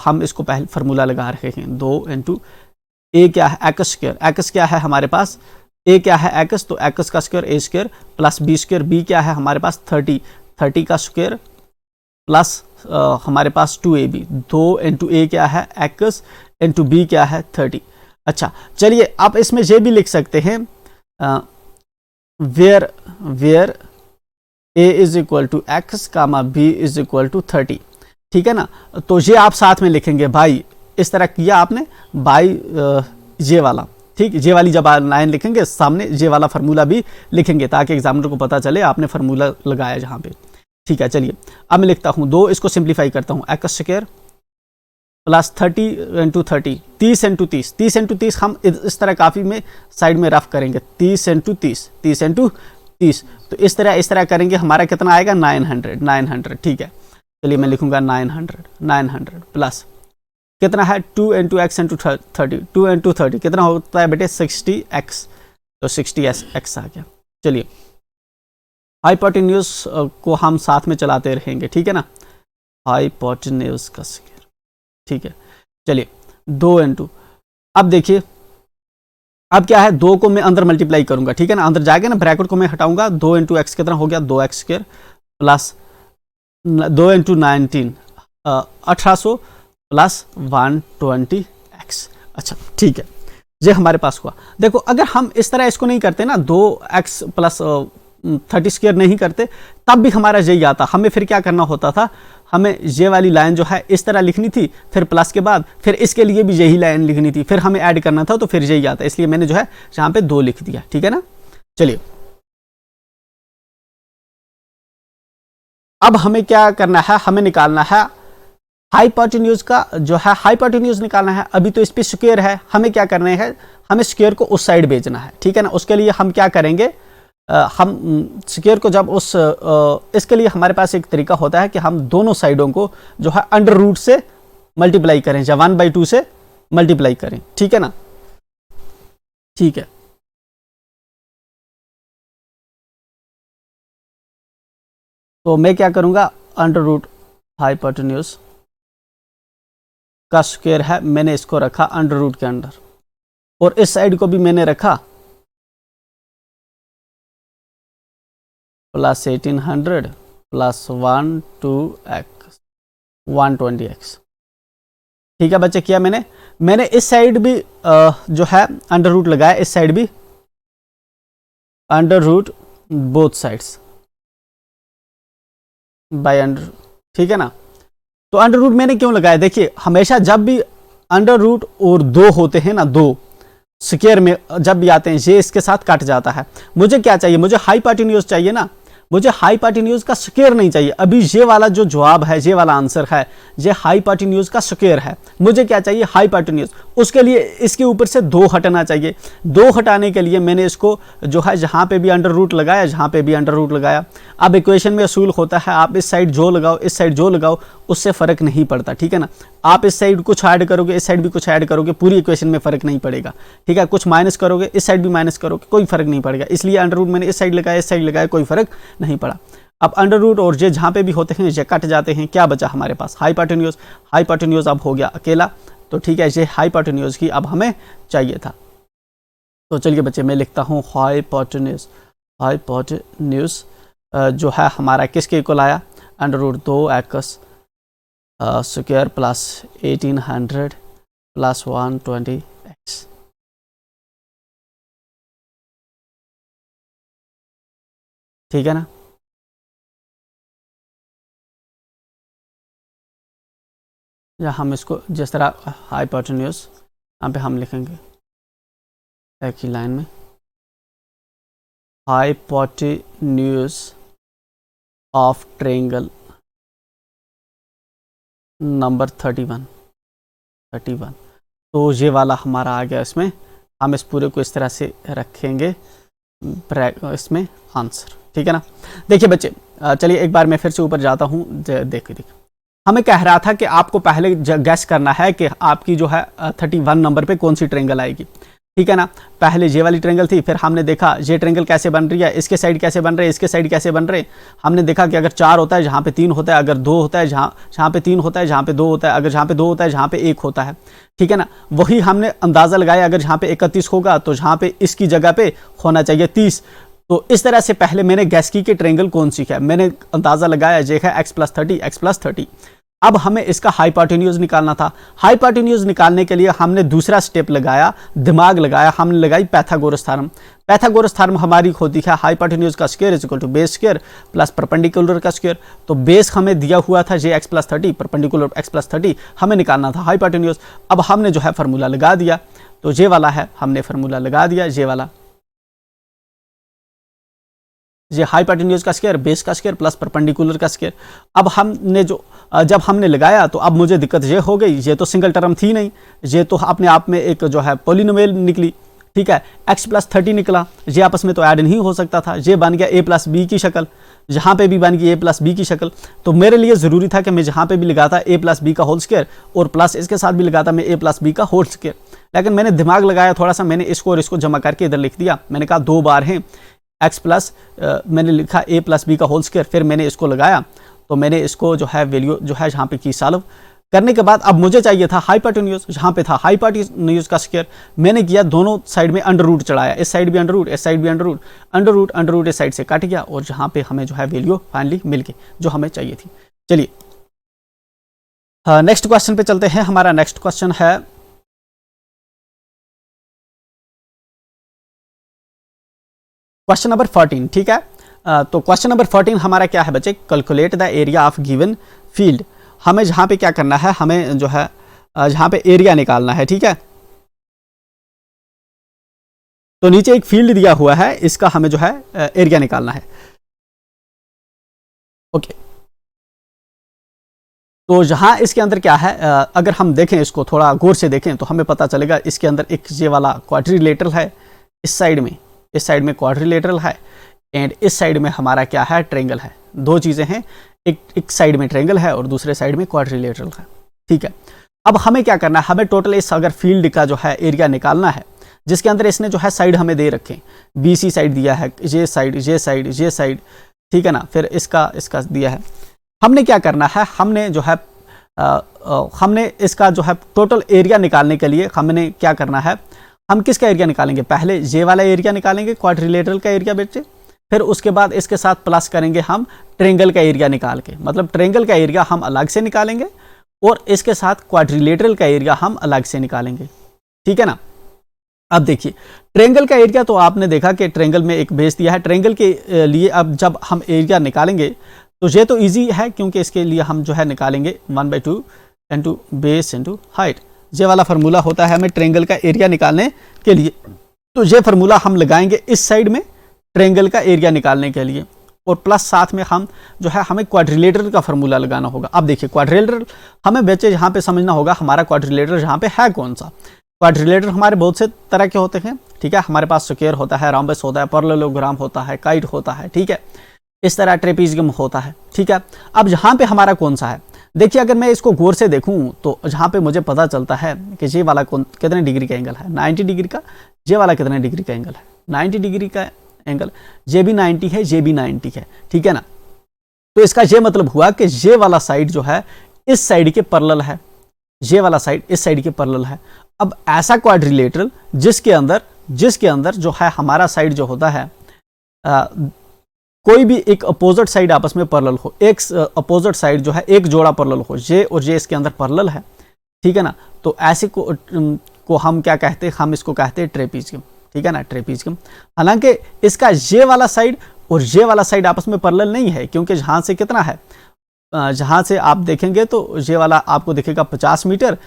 हम इसको पहले फार्मूला लगा रहे हैं, 2 इंटू ए क्या है, एक्स स्क्वायर। एक्स क्या है हमारे पास ए क्या है एक्स, तो एक्स का square A square plus B square, B क्या है हमारे पास 30, 30 का स्क्वायर प्लस हमारे पास 2ab, 2 इंटू ए क्या है एक्स इंटू बी क्या है 30। अच्छा चलिए आप इसमें ये भी लिख सकते हैं where A is equal to X comma B is equal to 30, ठीक है ना। तो ये आप साथ में लिखेंगे भाई, इस तरह किया आपने बाई ये वाला, ठीक, ये वाली जब लाइन लिखेंगे सामने ये वाला फार्मूला भी लिखेंगे ताकि एग्जामिनर को पता चले आपने फार्मूला लगाया जहाँ पे, ठीक है। चलिए अब मैं लिखता हूँ 2, इसको सिंप्लीफाई करता हूँ, x square plus 30 into 30, 30 into 30, 30 into 30 हम इस तरह काफ़ी में साइड में रफ करेंगे, 30 इंटू 30, 30 इंटू 30, तो इस तरह करेंगे, हमारा कितना आएगा 900, 900, ठीक है। चलिए मैं लिखूंगा 900, 900 प्लस कितना है 2 इंटू एक्स इंटू 30, 2 इंटू 30 कितना होता है बेटे 60x, तो 60x आ गया। चलिए हाइपोटेन्यूज को हम साथ में चलाते रहेंगे, ठीक है ना, हाइपोटेन्यूज का स्क्वायर, ठीक है। चलिए 2 इंटू, अब देखिए अब क्या है 2 को मैं अंदर मल्टीप्लाई करूंगा, ठीक है ना, अंदर जाएगा ना, ब्रैकेट को मैं हटाऊंगा, 2 इंटू एक्स कितना हो गया 2x square plus 2 into 19 1800 plus 120x। अच्छा ठीक है, ये हमारे पास हुआ। देखो अगर हम इस तरह इसको नहीं करते ना, 2x प्लस 30 स्क्वायर नहीं करते तब भी हमारा यही आता, हमें फिर क्या करना होता था, हमें ये वाली लाइन जो है इस तरह लिखनी थी, फिर प्लस के बाद फिर इसके लिए भी यही लाइन लिखनी थी, फिर हमें ऐड करना था, तो फिर यही आता, इसलिए मैंने जो है यहाँ पे 2 लिख दिया, ठीक है ना। चलिए अब हमें क्या करना है, हमें निकालना है हाइपोटेन्यूज का जो है, हाइपोटेन्यूज निकालना है। अभी तो इस पे स्क्वायर है, हमें क्या करना है, हमें स्क्वायर को उस साइड भेजना है, ठीक है ना। उसके लिए हम क्या करेंगे, हम स्क्वायर को जब उस इसके लिए हमारे पास एक तरीका होता है कि हम दोनों साइडों को जो है अंडर रूट से मल्टीप्लाई करें या 1/2 से मल्टीप्लाई करें, ठीक है ना, ठीक है। तो मैं क्या करूंगा, अंडर रूट हाइपोटेन्यूज का स्क्वायर है, मैंने इसको रखा अंडर रूट के अंदर, और इस साइड को भी मैंने रखा प्लस 1800 प्लस 120x, ठीक है बच्चे, किया मैंने इस साइड भी जो है अंडर रूट लगाया, इस साइड भी under root both sides by under, ठीक है ना। तो अंडर रूट मैंने क्यों लगाया, देखिए हमेशा जब भी अंडर रूट और 2 होते हैं ना, 2 स्क्वायर में जब भी आते हैं ये इसके साथ कट जाता है। मुझे क्या चाहिए, मुझे हाइपोटेन्यूज चाहिए ना, मुझे हाइपोटेन्यूज का स्क्वायर नहीं चाहिए। अभी ये वाला जो जवाब है, ये वाला आंसर है, ये हाइपोटेन्यूज का स्क्वायर है। मुझे क्या चाहिए, हाइपोटेन्यूज, उसके लिए इसके ऊपर से 2 हटाना चाहिए। 2 हटाने के लिए मैंने इसको जो है जहाँ पे भी अंडर रूट लगाया, जहाँ पे भी अंडर रूट लगाया। अब इक्वेशन में असूल होता है, आप इस साइड जो लगाओ, इस साइड जो लगाओ, उससे फर्क नहीं पड़ता, ठीक है ना। आप इस साइड कुछ ऐड करोगे, इस साइड भी कुछ ऐड करोगे, पूरी इक्वेशन में फर्क नहीं पड़ेगा, ठीक है। कुछ माइनस करोगे, इस साइड भी माइनस करोगे, कोई फर्क नहीं पड़ेगा। इसलिए अंडर रूट मैंने इस साइड लगाया, इस साइड लगाया, कोई फर्क नहीं पड़ा। अब अंडर रूट और जे जहाँ पे भी होते हैं ये कट जाते हैं, क्या बचा हमारे पास, हाइपोटेन्यूज। हाइपोटेन्यूज अब हो गया अकेला, तो ठीक है, ये हाइपोटेन्यूज की अब हमें चाहिए था। तो चलिए बच्चे मैं लिखता हूँ हाइपोटेन्यूज, हाइपोटेन्यूज जो है हमारा किसके इक्वल आया, under root 2x square plus 1800 plus 120x, ठीक है ना। या हम इसको जिस तरह हाइपोटेन्यूज यहाँ पे हम लिखेंगे एक ही लाइन में, हाइपोटेन्यूज ऑफ ट्रायंगल नंबर 31, तो ये वाला हमारा आ गया। इसमें हम इस पूरे को इस तरह से रखेंगे इसमें आंसर, ठीक है ना। देखिए बच्चे चलिए एक बार मैं फिर से ऊपर जाता हूँ, देखिए हमें कह रहा था कि आपको पहले गैस करना है कि आपकी जो है 31 नंबर पे कौन सी ट्रायंगल आएगी। ठीक है ना। पहले ये वाली ट्रेंगल थी, फिर हमने देखा ये ट्रेंगल कैसे बन रही है, इसके साइड कैसे बन रहे हैं, इसके साइड कैसे बन रहे हैं। हमने देखा कि अगर 4 होता है जहाँ पे 3 होता है, अगर 2 होता है जहाँ पे 3 होता है, जहाँ पे 2 होता है, अगर जहाँ पे 2 होता है जहाँ पे 1 होता है, ठीक है ना। वही हमने अंदाज़ा लगाया, अगर जहाँ पे 31 होगा तो जहाँ पे इसकी जगह पे होना चाहिए 30। तो इस तरह से पहले मैंने गैस की कि ट्रेंगल कौन सी है, मैंने अंदाज़ा लगाया, देखा x+30 x+30। अब हमें इसका हाइपोटेन्यूज निकालना था। हाइपोटेन्यूज निकालने के लिए हमने दूसरा स्टेप लगाया, दिमाग लगाया, हमने लगाई पैथागोरस थ्योरम। पैथागोरस थ्योरम हमारी होती है हाइपोटेन्यूज का square is equal to base square plus perpendicular का स्क्वायर। तो बेस हमें दिया हुआ था जे x+30, परपेंडिकुलर x+30 हमें निकालना था हाइपोटेन्यूज। अब हमने जो है फार्मूला लगा दिया, तो ये वाला है, हमने फार्मूला लगा दिया, ये वाला, ये हाइपोटेन्यूज का स्क्वायर, बेस का स्क्वायर प्लस परपेंडिकुलर का स्क्वायर। अब हमने जब हमने लगाया तो अब मुझे दिक्कत ये हो गई, ये तो सिंगल टर्म थी नहीं, ये तो अपने आप में एक जो है पॉलिनोमियल निकली, ठीक है। x+30 निकला, ये आपस में तो ऐड नहीं हो सकता था, ये बन गया a+b की शक्ल, जहाँ पे भी बन गई a+b की शक्ल। तो मेरे लिए ज़रूरी था कि मैं जहाँ पे भी लगाता a+b का होल स्क्वायर और प्लस इसके साथ भी लगाता मैं a+b का होल स्क्वायर। लेकिन मैंने दिमाग लगाया थोड़ा सा, मैंने इसको और इसको जमा करके इधर लिख दिया। मैंने कहा 2 बार हैं x प्लस, मैंने लिखा a+b का होल स्क्वायर, फिर मैंने इसको लगाया, तो मैंने इसको जो है वैल्यू जो है यहाँ पे की सॉल्व करने के बाद अब मुझे चाहिए था हाइपोटेन्यूज, जहाँ पे था हाइपोटेन्यूज का स्क्वायर। मैंने किया दोनों साइड में अंडर रूट चढ़ाया, इस साइड भी अंडर रूट, इस साइड भी अंडर रूट, अंडर रूट इस साइड से कट गया और जहाँ पे हमें जो है वैल्यू फाइनली मिल गई जो हमें चाहिए थी। चलिए नेक्स्ट क्वेश्चन पे चलते हैं। हमारा नेक्स्ट क्वेश्चन है क्वेश्चन नंबर 14, ठीक है। तो क्वेश्चन नंबर 14 हमारा क्या है बच्चे, calculate the area of given field. हमें जहाँ पे क्या करना है, हमें जो है जहाँ पे एरिया निकालना है, ठीक है। तो नीचे एक फील्ड दिया हुआ है, इसका हमें जो है एरिया निकालना है, ओके। तो जहाँ इसके अंदर क्या है, अगर हम देखें इसको थोड़ा गौर से देखें तो हमें पता चलेगा इसके अंदर एक ये वाला क्वाड्रिलेटरल है, इस साइड में क्वाड्रिलेटरल है एंड इस साइड में हमारा क्या है, ट्रेंगल है। दो चीज़ें हैं, एक साइड में ट्रेंगल है और दूसरे साइड में क्वाड्रिलेटरल है, ठीक है। अब हमें क्या करना है, हमें टोटल इस अगर फील्ड का जो है एरिया निकालना है, जिसके अंदर इसने जो है साइड हमें दे रखे, BC साइड दिया है, ये साइड, ठीक है ना, फिर इसका दिया है। हमने क्या करना है, हमने जो है हमने इसका जो है टोटल एरिया निकालने के लिए हमने क्या करना है, हम किसका एरिया निकालेंगे, पहले ये वाला एरिया निकालेंगे क्वाड्रिलेटरल का एरिया बच्चे, फिर उसके बाद इसके साथ प्लस करेंगे हम ट्रेंगल का एरिया निकाल के, मतलब ट्रेंगल का एरिया हम अलग से निकालेंगे और इसके साथ क्वाड्रिलेटरल का एरिया हम अलग से निकालेंगे, ठीक है ना। अब देखिए ट्रेंगल का एरिया, तो आपने देखा कि ट्रेंगल में एक बेस दिया है, ट्रेंगल के लिए अब जब हम एरिया निकालेंगे तो ये तो इजी है, क्योंकि इसके लिए हम जो है निकालेंगे 1/2 इंटू बेस इंटू हाइट। ये वाला फार्मूला होता है हमें ट्रेंगल का एरिया निकालने के लिए, तो ये फार्मूला हम लगाएंगे इस साइड में ट्रेंगल का एरिया निकालने के लिए, और प्लस साथ में हम जो है हमें क्वाड्रिलेटरल का फार्मूला लगाना होगा। अब देखिए क्वाड्रिलेटरल हमें बच्चे यहाँ पे समझना होगा हमारा क्वाड्रिलेटरल यहाँ पे है कौन सा। क्वाड्रिलेटरल हमारे बहुत से तरह के होते हैं, ठीक है। हमारे पास स्क्वायर होता है, रोम्बस होता है, पैरेललोग्राम होता है, काइट होता है, ठीक है, इस तरह ट्रेपीजियम होता है, ठीक है। अब यहाँ पे हमारा कौन सा है, देखिए अगर मैं इसको गौर से देखूं तो जहाँ पे मुझे पता चलता है कि ये वाला कितने डिग्री का एंगल है, 90 डिग्री का। ये वाला कितने डिग्री का एंगल है, 90 डिग्री का एंगल। ये भी 90 है, ये भी 90 है, ठीक है ना। तो इसका ये मतलब हुआ कि ये वाला साइड जो है इस साइड के पैरेलल है, ये वाला साइड इस साइड के पैरेलल है। अब ऐसा क्वाड्रिलेटरल जिसके अंदर जो है हमारा साइड जो होता है कोई भी एक अपोजिट साइड आपस में पैरेलल हो, एक अपोजिट साइड जो है एक जोड़ा पैरेलल हो, ये और ये इसके अंदर पैरेलल है, ठीक है ना। तो ऐसे को हम क्या कहते हैं, हम इसको कहते हैं ट्रेपीजियम, ठीक है ना, ट्रेपीजियम। हालांकि इसका ये वाला साइड और ये वाला साइड आपस में पैरेलल नहीं है, क्योंकि जहाँ से कितना है, जहाँ से आप देखेंगे तो ये वाला आपको दिखेगा 50 मीटर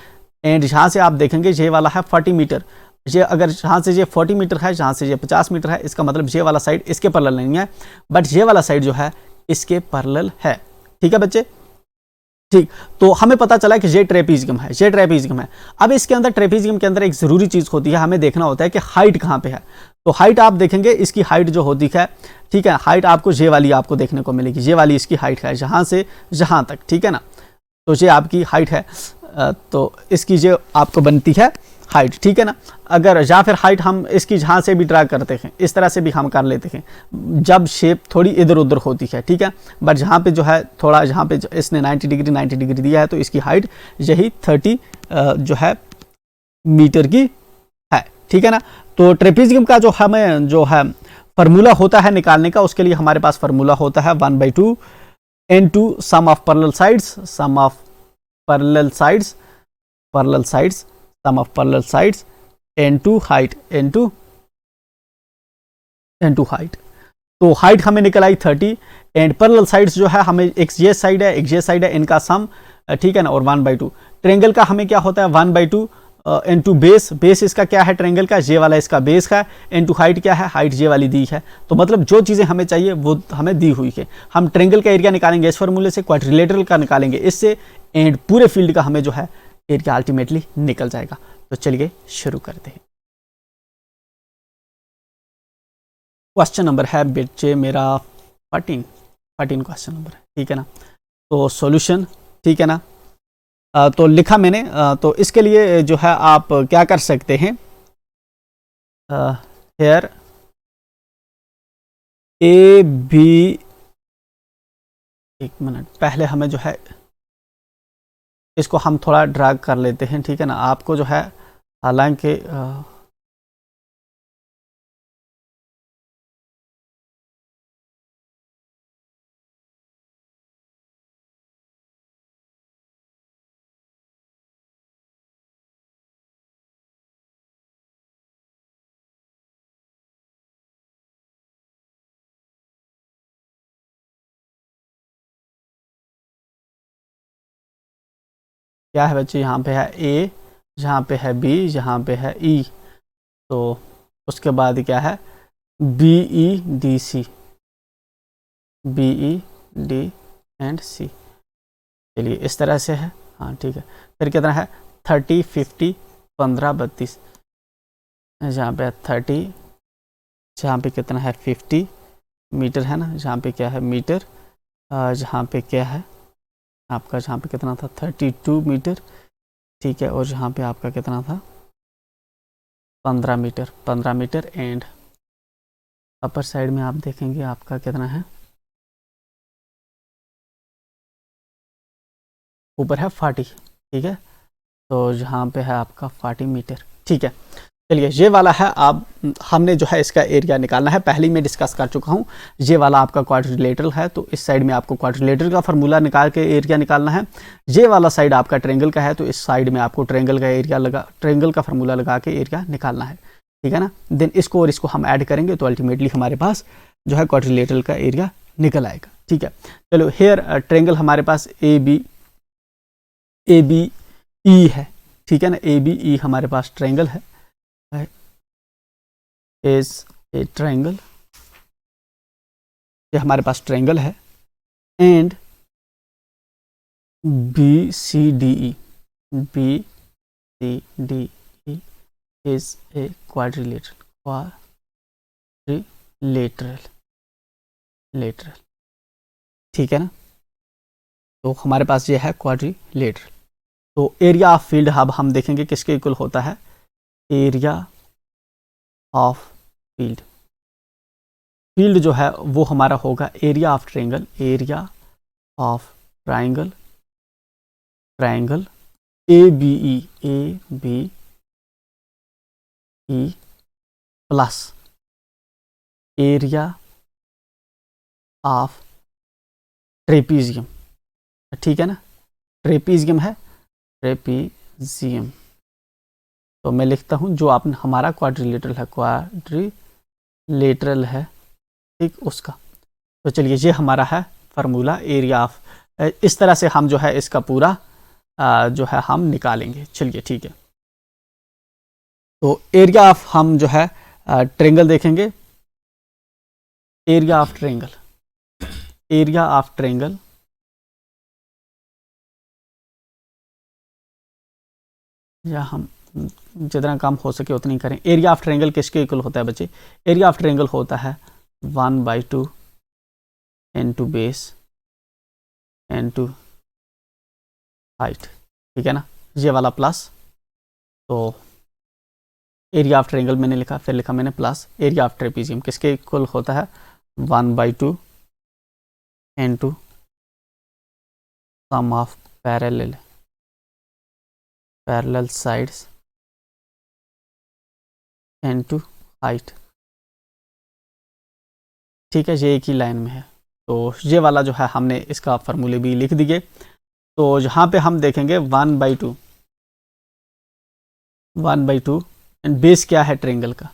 एंड जहाँ से आप देखेंगे ये वाला है 40 मीटर। ये अगर जहाँ से ये 40 मीटर है, जहाँ से ये 50 मीटर है, इसका मतलब ये वाला साइड इसके पैरेलल नहीं है, बट ये वाला साइड जो है इसके पैरेलल है, ठीक है बच्चे, ठीक। तो हमें पता चला कि ये ट्रेपीजियम है, ये ट्रेपीजियम है। अब इसके अंदर ट्रेपीजियम के अंदर एक ज़रूरी चीज़ होती है, हमें देखना होता है कि हाइट कहाँ पे है। तो हाइट आप देखेंगे, इसकी हाइट जो होती है, ठीक है, हाइट आपको ये वाली आपको देखने को मिलेगी, ये वाली इसकी हाइट है जहाँ से जहाँ तक, ठीक है ना। तो ये आपकी हाइट है, तो इसकी जो आपको बनती है हाइट, ठीक है ना। अगर या फिर हाइट हम इसकी जहाँ से भी ड्रा करते हैं, इस तरह से भी हम कर लेते हैं जब शेप थोड़ी इधर उधर होती है, ठीक है। बट जहाँ पे जो है थोड़ा, जहाँ पे इसने 90 डिग्री दिया है तो इसकी हाइट यही 30 जो है मीटर की है, ठीक है ना। तो ट्रेपेजियम का जो हमें जो है फार्मूला होता है निकालने का, उसके लिए हमारे पास फार्मूला होता है 1/2 into sum of parallel sides, sum of parallel sides, sum of parallel sides into height, into height। तो हाइट हमें निकल आई 30 एंड पैरेलल साइड्स जो है हमें एक साइड है इनका सम, ठीक है ना, और 1/2। ट्रायंगल का हमें क्या होता है 1/2 इनटू बेस इसका क्या है ट्रायंगल का, ये वाला इसका बेस है, इनटू हाइट क्या है, हाइट ये वाली दी है। तो मतलब जो चीज़ें हमें चाहिए वो हमें दी हुई है। हम ट्रायंगल का एरिया निकालेंगे इस फार्मूले से, क्वाड्रिलेटरल का निकालेंगे इससे, एंड पूरे फील्ड का हमें जो है एरिया अल्टीमेटली निकल जाएगा। तो चलिए शुरू करते हैं। क्वेश्चन नंबर है बच्चे मेरा 14 क्वेश्चन नंबर है, ठीक है ना। तो सॉल्यूशन, ठीक है ना। तो लिखा मैंने, तो इसके लिए जो है आप क्या कर सकते हैं, हेयर ए बी, एक मिनट पहले हमें जो है इसको हम थोड़ा ड्रैग कर लेते हैं, ठीक है ना। आपको जो है हालांकि क्या है बच्चे, यहाँ पे है ए, यहाँ पे है बी, यहाँ पे है ई, तो उसके बाद क्या है B E D C, B E D and C. चलिए इस तरह से है, हाँ ठीक है। फिर कितना है 30 50 15 32, जहाँ पे 30, जहाँ पे कितना है 50 मीटर है ना, जहाँ पे क्या है मीटर, जहाँ पे क्या है आपका, जहाँ पे कितना था 32 मीटर, ठीक है। और जहाँ पे आपका कितना था 15 मीटर एंड अपर साइड में आप देखेंगे आपका कितना है, ऊपर है 40, ठीक है। तो जहाँ पे है आपका 40 मीटर, ठीक है। चलिए ये वाला है, आप हमने जो है इसका एरिया निकालना है, पहले ही मैं डिस्कस कर चुका हूँ। ये वाला आपका क्वाड्रिलेटरल है, तो इस साइड में आपको क्वाड्रिलेटरल का फार्मूला निकाल के एरिया निकालना है। ये वाला साइड आपका ट्रायंगल का है, तो इस साइड में आपको ट्रायंगल का एरिया ट्रायंगल का फार्मूला लगा के एरिया निकालना है, ठीक है ना। देन इसको और इसको हम ऐड करेंगे तो अल्टीमेटली हमारे पास जो है क्वाड्रिलेटरल का एरिया निकल आएगा, ठीक है। चलो हेयर ट्रायंगल हमारे पास ए बी ई है, ठीक है ना। ए बी ई हमारे पास ट्रायंगल है, इज ए ट्रायंगल, ये हमारे पास ट्रायंगल है, and B C D E is a quadrilateral, ठीक है ना। तो हमारे पास ये है क्वाड्रिलेटरल। तो एरिया ऑफ फील्ड अब हम देखेंगे किसके इक्वल होता है, एरिया ऑफ फील्ड जो है वो हमारा होगा area of triangle, triangle A B E plus area of trapezium, ठीक है ना। ट्रेपीजियम है, ट्रेपीजियम, तो मैं लिखता हूं जो आप हमारा क्वाड्रिलेटरल है, ठीक उसका। तो चलिए ये हमारा है फार्मूला एरिया ऑफ, इस तरह से हम जो है इसका पूरा जो है हम निकालेंगे। चलिए ठीक है। तो एरिया ऑफ हम जो है ट्रायंगल देखेंगे, एरिया ऑफ ट्रायंगल या हम जितना कम हो सके उतनी करें। एरिया ऑफ ट्रायंगल किसके इक्वल होता है बच्चे, एरिया ऑफ ट्रायंगल होता है 1/2 इनटू बेस इनटू हाइट, ठीक है ना, ये वाला प्लस। तो एरिया ऑफ ट्रायंगल मैंने लिखा, फिर लिखा मैंने प्लस एरिया ऑफ ट्रेपीजियम, किसके इक्वल होता है 1/2 into sum of parallel sides into height. ठीक है, ये एक ही लाइन में है, तो ये वाला जो है हमने इसका फार्मूले भी लिख दिए। तो यहाँ पे हम देखेंगे 1/2 एंड बेस क्या है ट्रायंगल का।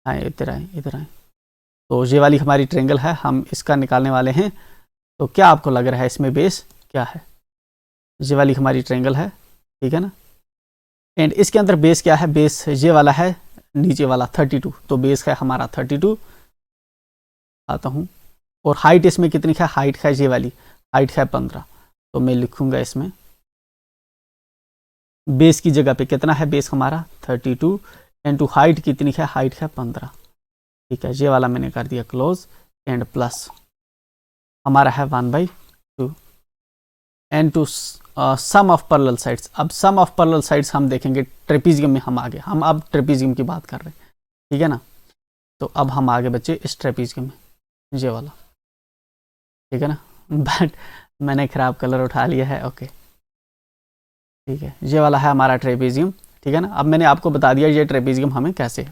आए इधर आए, इधर आए। तो ये वाली हमारी ट्रायंगल है, हम इसका निकालने वाले हैं। तो क्या आपको लग रहा है इसमें बेस क्या है? ये वाली हमारी ट्रायंगल है, ठीक है ना। एंड इसके अंदर बेस क्या है? बेस ये वाला है, नीचे वाला 32, तो बेस है हमारा 32 आता हूँ। और हाइट इसमें कितनी है? हाइट है ये वाली, हाइट है 15। तो मैं लिखूंगा इसमें बेस की जगह पे कितना है? बेस हमारा 32 इनटू हाइट कितनी है? हाइट है 15। ठीक है, ये वाला मैंने कर दिया क्लोज एंड प्लस हमारा है 1/2 into sum of parallel sides. अब सम ऑफ पैरेलल साइड्स हम देखेंगे ट्रेपीजियम में, हम आगे, हम अब ट्रेपीजियम की बात कर रहे हैं, ठीक है ना। तो अब हम आगे बच्चे इस ट्रेपीजियम में, ये वाला, ठीक है ना। बट मैंने खराब कलर उठा लिया है, ओके ठीक है। ये वाला है हमारा ट्रेपीजियम, ठीक है ना। अब मैंने आपको बता दिया ये ट्रेपीजियम हमें कैसे है।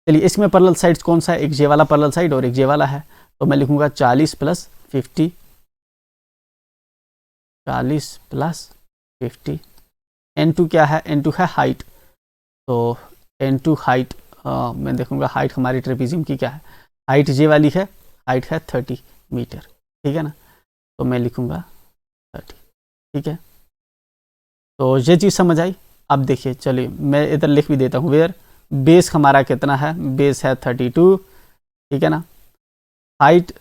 चलिए, इसमें पैरेलल साइड्स कौन सा है? एक ये वाला पैरेलल साइड और एक ये वाला है। तो मैं लिखूंगा 40 + 50, 40 + 50। n2 क्या है? n2 है हाइट। तो n2 हाइट, मैं देखूंगा हाइट हमारी ट्रेपीजियम की क्या है। हाइट ये वाली है, हाइट है 30 मीटर, ठीक है ना। तो मैं लिखूंगा 30, ठीक है। तो ये चीज़ समझ आई। अब देखिए, चलिए मैं इधर लिख भी देता हूँ, वेयर बेस हमारा कितना है? बेस है 32, ठीक है ना। Height,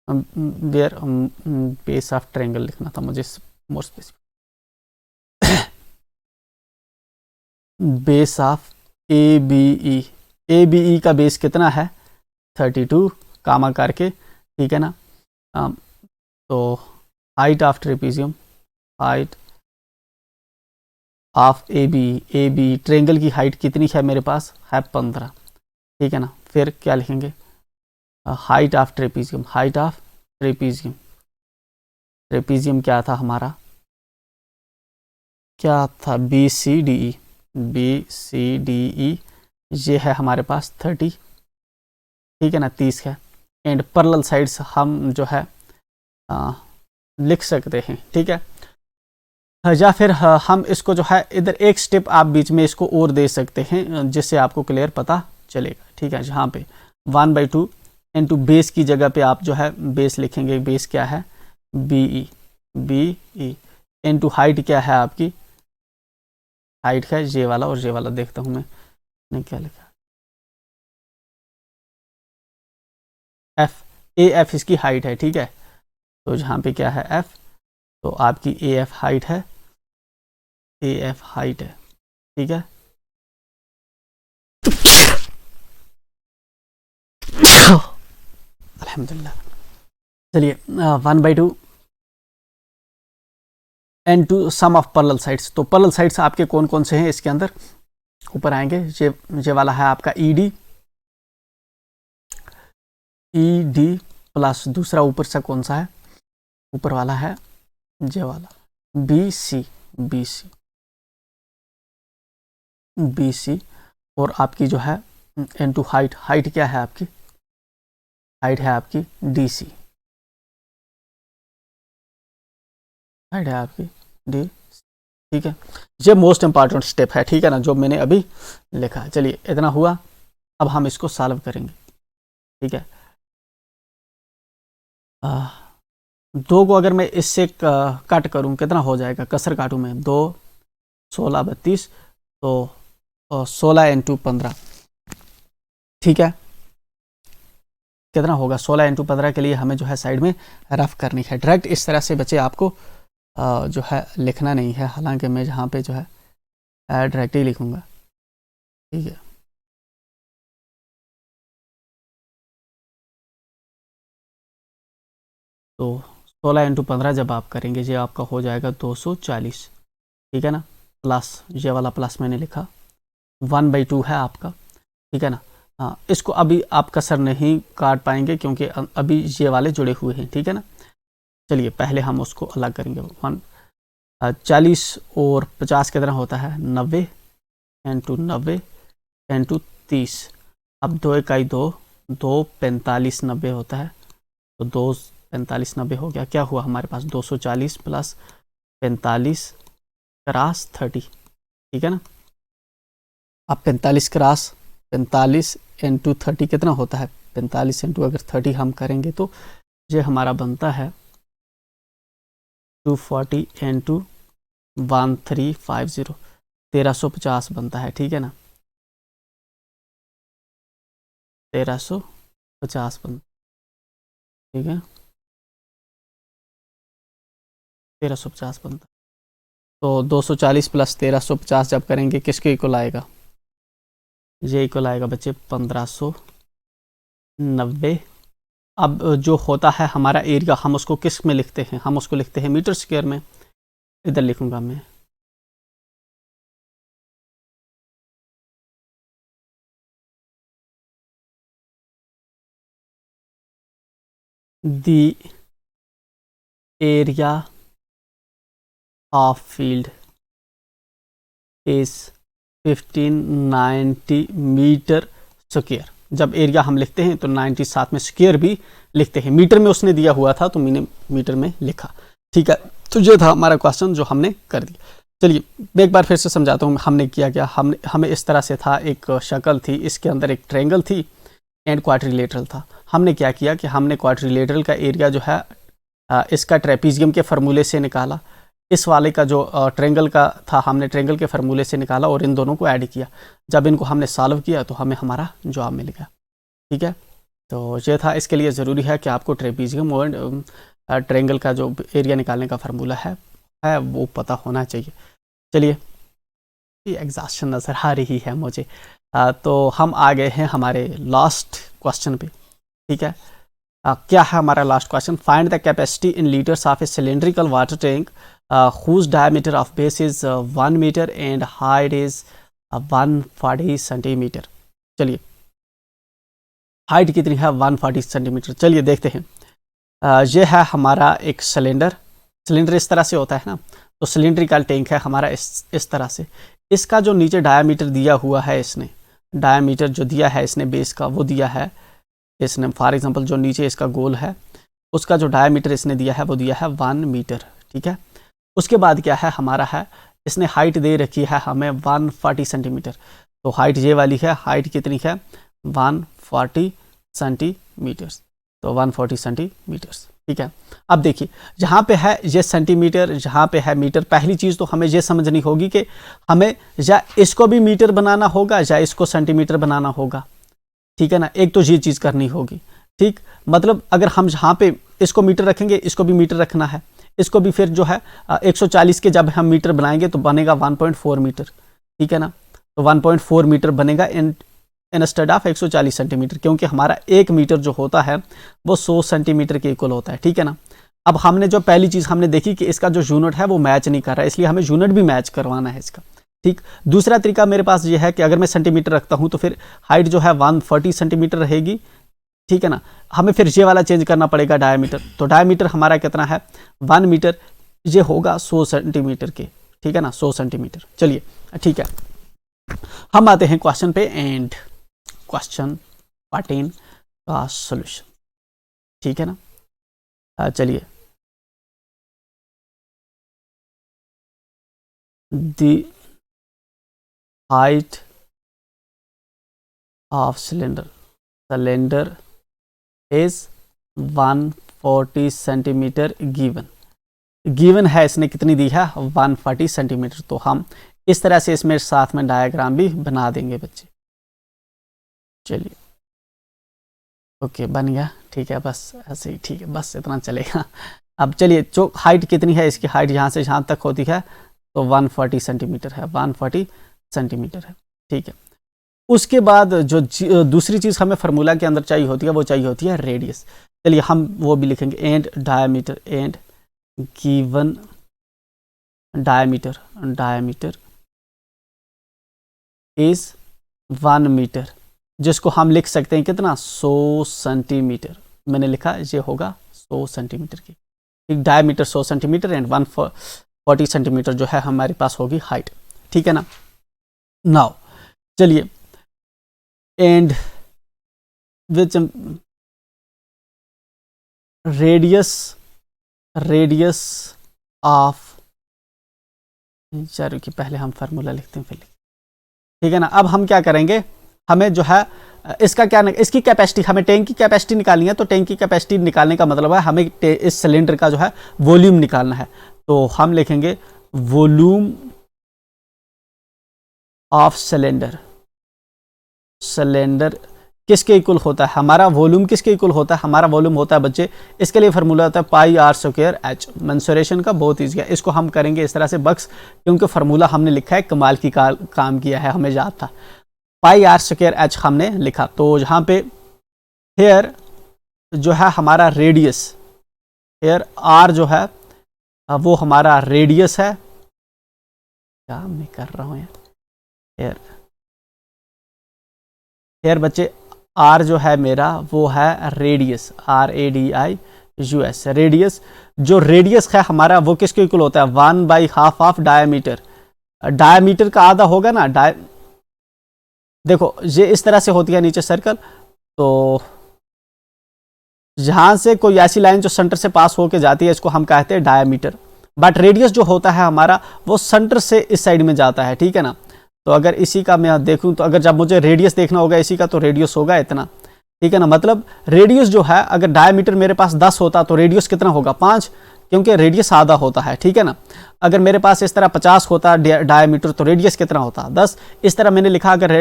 where base of triangle लिखना था मुझे more specific. Base of A B E का बेस कितना है? 32 कामा करके, ठीक है ना। तो height of trapezium, height of A B triangle की हाइट कितनी है मेरे पास? है 15, ठीक है ना। फिर क्या लिखेंगे? Height of trapezium, height of trapezium, trapezium क्या था हमारा? क्या था? BCDE, BCDE ये है हमारे पास 30, ठीक है ना, 30 है। एंड पैरेलल साइड्स हम जो है लिख सकते हैं, ठीक है। या फिर हम इसको जो है इधर एक स्टेप आप बीच में इसको और दे सकते हैं, जिससे आपको क्लियर पता चलेगा, ठीक है। जहाँ पे 1/2 इनटू बेस की जगह पे आप जो है बेस लिखेंगे, बेस क्या है? BE इनटू हाइट क्या है आपकी? हाइट है ये वाला, और ये वाला देखता हूँ मैंने क्या लिखा, AF इसकी हाइट है, ठीक है। तो जहाँ पे क्या है F, तो आपकी AF हाइट है, AF हाइट है, ठीक है। अल्हम्दुलिल्लाह। चलिए 1/2 into sum of parallel sides. तो पैरेलल साइड्स आपके कौन कौन से हैं इसके अंदर? ऊपर आएंगे, ये वाला है आपका ED प्लस दूसरा ऊपर से कौन सा है? ऊपर वाला है ये वाला BC और आपकी जो है इनटू हाइट, हाइट क्या है आपकी? हाइट है आपकी DC, हाइट है आपकी D, ठीक है। ये मोस्ट इंपॉर्टेंट स्टेप है, ठीक है ना, जो मैंने अभी लिखा। चलिए इतना हुआ, अब हम इसको सॉल्व करेंगे, ठीक है। 2 को अगर मैं इससे कट करूं कितना हो जाएगा? कसर काटूं मैं, 2 16 32, तो 16 इनटू 15, ठीक है। कितना होगा? 16 इनटू 15 के लिए हमें जो है साइड में रफ करनी है। डायरेक्ट इस तरह से बच्चे आपको जो है लिखना नहीं है, हालांकि मैं जहाँ पे जो है डायरेक्ट ही लिखूंगा, ठीक है। तो 16 इनटू 15 जब आप करेंगे, ये आपका हो जाएगा 240, ठीक है ना। प्लस ये वाला प्लस मैंने लिखा 1/2 है आपका, ठीक है ना। हाँ, इसको अभी आप कसर नहीं काट पाएंगे क्योंकि अभी ये वाले जुड़े हुए हैं, ठीक है ना। चलिए पहले हम उसको अलग करेंगे। 40 और 50 कितना होता है, 90 इंटू 90 इंटू 30। अब 2 इकाई 2, 2 45 90 होता है, तो 2 45 90 हो गया। क्या हुआ हमारे पास, 240 प्लस 45 क्रॉस 30, ठीक है ना। अब 45 क्रॉस 45 इंटू 30 कितना होता है, 45 इंटू अगर 30 हम करेंगे तो ये हमारा बनता है 240 इंटू 1350, 1350 बनता है, ठीक है ना। 1350 बनता, ठीक है, 1350 बनता। तो 240 प्लस 1350 जब करेंगे किसके इक्वल आएगा, ये इक्वल आएगा बच्चे 1590। अब जो होता है हमारा एरिया, हम उसको किस में लिखते हैं, हम उसको लिखते हैं मीटर स्क्वायर में। इधर लिखूंगा मैं, the area of field is 1590 metre square. जब एरिया हम लिखते हैं तो 90 साथ में स्क्वायर भी लिखते हैं। मीटर में उसने दिया हुआ था तो मैंने मीटर में लिखा, ठीक है। तो ये था हमारा क्वेश्चन जो हमने कर दिया। चलिए मैं एक बार फिर से समझाता हूँ हमने किया क्या। हमें इस तरह से था, एक शक्ल थी, इसके अंदर एक ट्रायंगल थी एंड क्वाड्रिलेटरल था। हमने क्या किया कि हमने क्वाड्रिलेटरल का एरिया जो है इसका ट्रेपीजियम के फार्मूले से निकाला, इस वाले का जो ट्रायंगल का था हमने ट्रायंगल के फार्मूले से निकाला और इन दोनों को ऐड किया। जब इनको हमने सॉल्व किया तो हमें हमारा जवाब मिल गया, ठीक है। तो ये था, इसके लिए ज़रूरी है कि आपको ट्रेपीजियम और ट्रायंगल का जो एरिया निकालने का फार्मूला है वो पता होना चाहिए। चलिए, एग्जॉस्शन नज़र आ रही है मुझे। तो हम आ गए हैं हमारे लास्ट क्वेश्चन पे, ठीक है। क्या है हमारा last question, find the capacity in litres of A cylindrical water tank whose diameter of base is 1 meter and height is 140 centimetre. चलिए हाइट कितनी है, 140 सेंटीमीटर। चलिए देखते हैं। ये है हमारा एक सिलेंडर इस तरह से होता है ना, तो सिलेंड्रिकल टैंक है हमारा इस तरह से। इसका जो नीचे डायामीटर दिया हुआ है, इसने डायामीटर जो दिया है इसने बेस का वो दिया है इसने, फॉर एग्जांपल जो नीचे इसका गोल है उसका जो डायामीटर इसने दिया है वो दिया है 1 मीटर, ठीक है। उसके बाद क्या है हमारा है, इसने हाइट दे रखी है हमें 140 सेंटीमीटर। तो हाइट ये वाली है, हाइट कितनी है 140 सेंटीमीटर्स, तो 140 सेंटीमीटर्स, ठीक है। अब देखिए जहाँ पे है ये सेंटीमीटर, जहाँ पे है मीटर, पहली चीज़ तो हमें ये समझनी होगी कि हमें या इसको भी मीटर बनाना होगा या इसको सेंटीमीटर बनाना होगा, ठीक है ना। एक तो ये चीज़ करनी होगी, ठीक। मतलब अगर हम जहाँ पे इसको मीटर रखेंगे इसको भी मीटर रखना है, इसको भी फिर जो है 140 के जब हम मीटर बनाएंगे तो बनेगा 1.4 मीटर, ठीक है ना। तो 1.4 मीटर बनेगा इंस्टेड ऑफ 140 सेंटीमीटर, क्योंकि हमारा 1 मीटर जो होता है वो 100 सेंटीमीटर के इक्वल होता है, ठीक है ना। अब हमने जो पहली चीज़ हमने देखी कि इसका जो यूनिट है वो मैच नहीं कर रहा है, इसलिए हमें यूनिट भी मैच करवाना है इसका, ठीक। दूसरा तरीका मेरे पास ये है कि अगर मैं सेंटीमीटर रखता हूँ तो फिर हाइट जो है 140 सेंटीमीटर रहेगी, ठीक है ना। हमें फिर ये वाला चेंज करना पड़ेगा डायमीटर, तो डायमीटर हमारा कितना है 1 मीटर, ये होगा 100 सेंटीमीटर के, ठीक है ना, 100 सेंटीमीटर। चलिए ठीक है, हम आते हैं क्वेश्चन पे एंड क्वेश्चन 14 का सॉल्यूशन, ठीक है ना। चलिए, the height of cylinder is 140 centimetre given है, इसने कितनी दी है 140 सेंटीमीटर। तो हम इस तरह से इसमें साथ में डायग्राम भी बना देंगे बच्चे। चलिए ओके, बन गया, ठीक है, बस ऐसे ही, ठीक है, बस इतना चलेगा। अब चलिए, जो हाइट कितनी है, इसकी हाइट यहाँ से यहाँ तक होती है तो 140 सेंटीमीटर है, 140 सेंटीमीटर है, ठीक है। उसके बाद जो दूसरी चीज़ हमें फार्मूला के अंदर चाहिए होती है वो चाहिए होती है रेडियस। चलिए हम वो भी लिखेंगे, and diameter, and given diameter is 1 metre, जिसको हम लिख सकते हैं कितना 100 सेंटीमीटर। मैंने लिखा ये होगा 100 सेंटीमीटर की, ठीक, डायमीटर 100 सेंटीमीटर एंड 140 सेंटीमीटर जो है हमारे पास होगी हाइट, ठीक है ना। नाउ चलिए, एंड विच रेडियस ऑफ, चलो कि पहले हम फार्मूला लिखते हैं फिर, ठीक है ना। अब हम क्या करेंगे, हमें जो है इसका क्या, इसकी कैपेसिटी, हमें टैंक की कैपेसिटी निकालनी है। तो टैंक की कैपेसिटी निकालने का मतलब है हमें इस सिलेंडर का जो है वॉल्यूम निकालना है। तो हम लिखेंगे वॉल्यूम ऑफ सिलेंडर। सिलेंडर किसके इक्वल होता है, हमारा वॉल्यूम किसके इक्वल होता है, हमारा वॉल्यूम होता है बच्चे, इसके लिए फार्मूला होता है पाई आर स्क्वायर एच। मेंसुरेशन का बहुत ईजी है, इसको हम करेंगे इस तरह से बक्स, क्योंकि फार्मूला हमने लिखा है, कमाल की काम किया है, हमें याद था। पाई आर स्क्वायर एच हमने लिखा। तो यहाँ पे हेयर जो है हमारा रेडियस, हेयर आर जो है वो हमारा रेडियस है, क्या मैं कर रहा हूँ हेयर बच्चे, आर जो है मेरा वो है रेडियस, RADIUS रेडियस। जो रेडियस है हमारा वो किसके इक्वल होता है, 1/2 ऑफ डायमीटर। डायमीटर का आधा होगा ना, देखो ये इस तरह से होती है नीचे सर्कल। तो जहां से कोई ऐसी लाइन जो सेंटर से पास होके जाती है, इसको हम कहते हैं डायमीटर। बट रेडियस जो होता है हमारा वो सेंटर से इस साइड में जाता है, ठीक है ना। तो अगर इसी का मैं देखूं, तो अगर जब मुझे रेडियस देखना होगा इसी का, तो रेडियस होगा इतना, ठीक है ना। मतलब रेडियस जो है, अगर डायमीटर मेरे पास 10 होता तो रेडियस कितना होगा 5, क्योंकि रेडियस आधा होता है, ठीक है ना। अगर मेरे पास इस तरह 50 होता डायमीटर, तो रेडियस कितना होता 10। इस तरह मैंने लिखा, अगर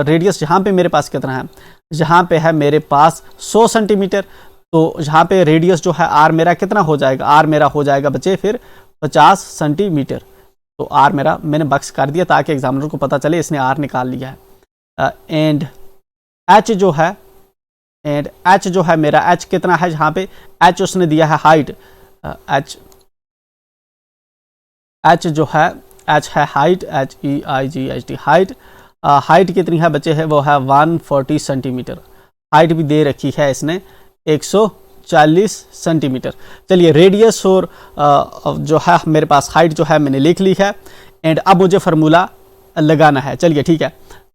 रेडियस यहाँ पे मेरे पास कितना है, जहाँ पे है मेरे पास 100 सेंटीमीटर, तो यहाँ पे रेडियस जो है आर मेरा कितना हो जाएगा, आर मेरा हो जाएगा बच्चे फिर 50 सेंटीमीटर। तो आर मेरा मैंने बक्स कर दिया ताकि एग्जामिनर को पता चले इसने आर निकाल लिया है। एंड एच जो है मेरा, एच कितना है, जहाँ पे एच उसने दिया है हाइट, एच जो है, एच है हाइट, HEIGHT हाइट। हाइट कितनी है बच्चे है, वो है 140 सेंटीमीटर। हाइट भी दे रखी है इसने 140 सेंटीमीटर। चलिए, रेडियस और जो है मेरे पास हाइट जो है मैंने लिख ली है। एंड अब मुझे फार्मूला लगाना है। चलिए ठीक है,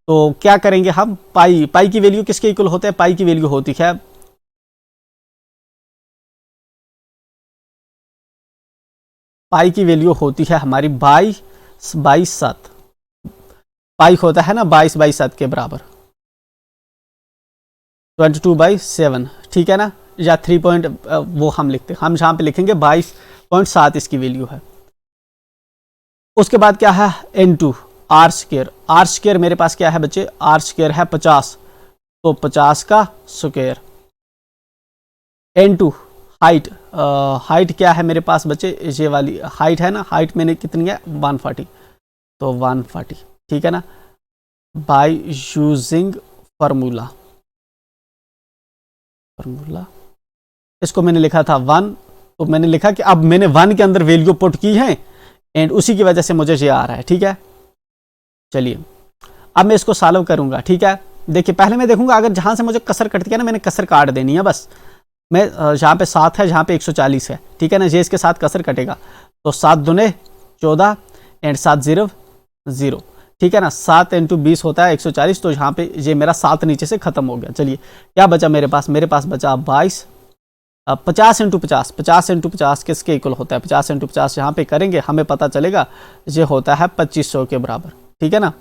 तो क्या करेंगे हम, पाई की वैल्यू किसके इक्वल होते हैं, पाई की वैल्यू होती है, पाई की वैल्यू होती है हमारी 22/7। पाई होता है ना 22/7 के बराबर, 22/7, ठीक है ना, या 3 पॉइंट वो हम लिखते हैं, हम जहाँ पे लिखेंगे 22.7 इसकी वैल्यू है। उसके बाद क्या है N2 are square. Are square मेरे पास क्या है बच्चे, आर स्क्वायर है 50, तो 50 का स्क्वायर। N2 हाइट, हाइट क्या है मेरे पास बच्चे, ये वाली हाइट है ना, हाइट मैंने कितनी है 140, तो 140, ठीक है ना, बाय यूजिंग फार्मूला। इसको मैंने लिखा था 1, तो मैंने लिखा कि अब मैंने 1 के अंदर वैल्यू पुट की है एंड उसी की वजह से मुझे ये आ रहा है, ठीक है। चलिए अब मैं इसको सॉल्व करूंगा, ठीक है। देखिए पहले मैं देखूंगा अगर जहां से मुझे कसर कटती है ना, मैंने कसर काट देनी है बस। मैं जहाँ पे 7 है, जहाँ पे 140 है, ठीक है ना, ये इसके साथ कसर कटेगा, तो 7 दूने 14 एंड 7 0 0, ठीक है ना। 7 × 20 होता है 140, तो यहाँ पे ये मेरा 7 नीचे से खत्म हो गया। चलिए क्या बचा मेरे पास, बचा 22। 50 × 50, 50 × 50 किसके इक्वल होता है, 50 × 50 यहाँ पे करेंगे हमें पता चलेगा ये होता है 2500 के बराबर, ठीक है ना।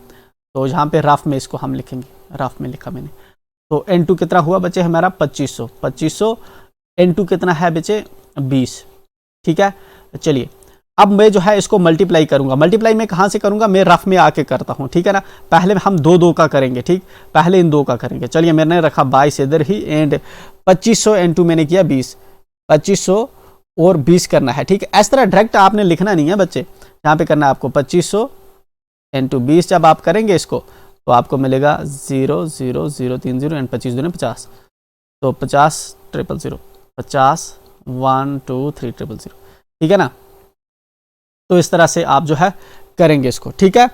तो यहाँ पे रफ में इसको हम लिखेंगे, रफ में लिखा मैंने। तो N2 कितना हुआ बच्चे हमारा 2500, N2 कितना है बच्चे 20, ठीक है। चलिए अब मैं जो है इसको मल्टीप्लाई करूंगा। मल्टीप्लाई मैं कहाँ से करूंगा, मैं रफ में आके करता हूँ, ठीक है ना। पहले हम 2 का करेंगे, ठीक, पहले इन 2 का करेंगे। चलिए मैंने रखा 22 इधर ही एंड 2500 N2 मैंने किया 20, 2500 और 20 करना है, ठीक है। इस तरह डायरेक्ट आपने लिखना नहीं है बच्चे, यहाँ पे करना है आपको 2500 N2 20। जब आप करेंगे इसको तो आपको मिलेगा 0 0 0 3 0 एंड 25 दूने 50, तो 50 000 50 1 2 3 000, ठीक है ना। तो इस तरह से आप जो है करेंगे इसको, ठीक है।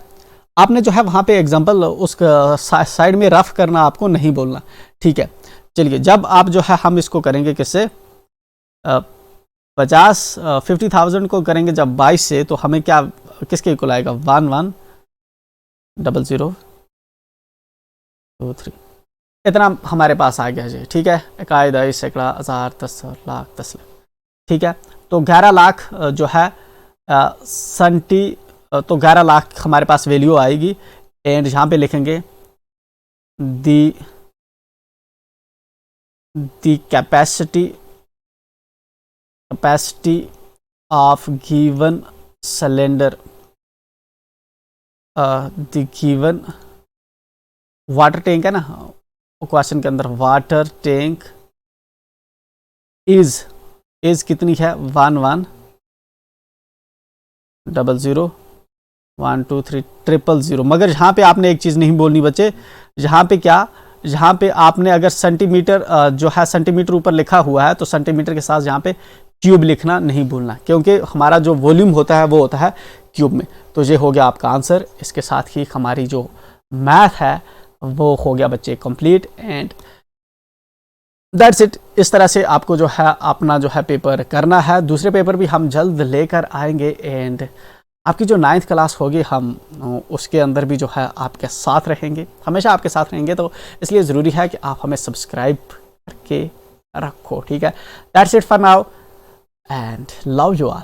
आपने जो है वहाँ पे एग्जांपल उस साइड में रफ करना, आपको नहीं बोलना, ठीक है। चलिए, जब आप जो है हम इसको करेंगे किससे, 50,000 को करेंगे जब 22 से, तो हमें क्या किसके इक्वल आएगा, 110023, इतना हमारे पास आ गया जी, ठीक है। इकाई, दई, सैकड़ा, हज़ार, 10 लाख, 10 लाख, ठीक है। तो 11 लाख जो है तो 11 लाख हमारे पास वैल्यू आएगी। एंड यहाँ पे लिखेंगे the capacity of given cylinder, the given water tank है ना क्वेश्चन के अंदर, वाटर टैंक इज कितनी है, 1100123300, मगर यहाँ पे आपने एक चीज़ नहीं बोलनी बच्चे, यहाँ पे क्या, यहाँ पे आपने अगर सेंटीमीटर जो है सेंटीमीटर ऊपर लिखा हुआ है तो सेंटीमीटर के साथ यहाँ पे क्यूब लिखना नहीं भूलना, क्योंकि हमारा जो वॉल्यूम होता है वो होता है क्यूब में। तो ये हो गया आपका आंसर। इसके साथ ही हमारी जो मैथ है वो हो गया बच्चे कंप्लीट। And that's it. इस तरह से आपको जो है अपना जो है पेपर करना है। दूसरे पेपर भी हम जल्द लेकर आएंगे। एंड आपकी जो 9th क्लास होगी हम उसके अंदर भी जो है आपके साथ रहेंगे, हमेशा आपके साथ रहेंगे। तो इसलिए ज़रूरी है कि आप हमें सब्सक्राइब करके रखो, ठीक है। That's it for now and love you all.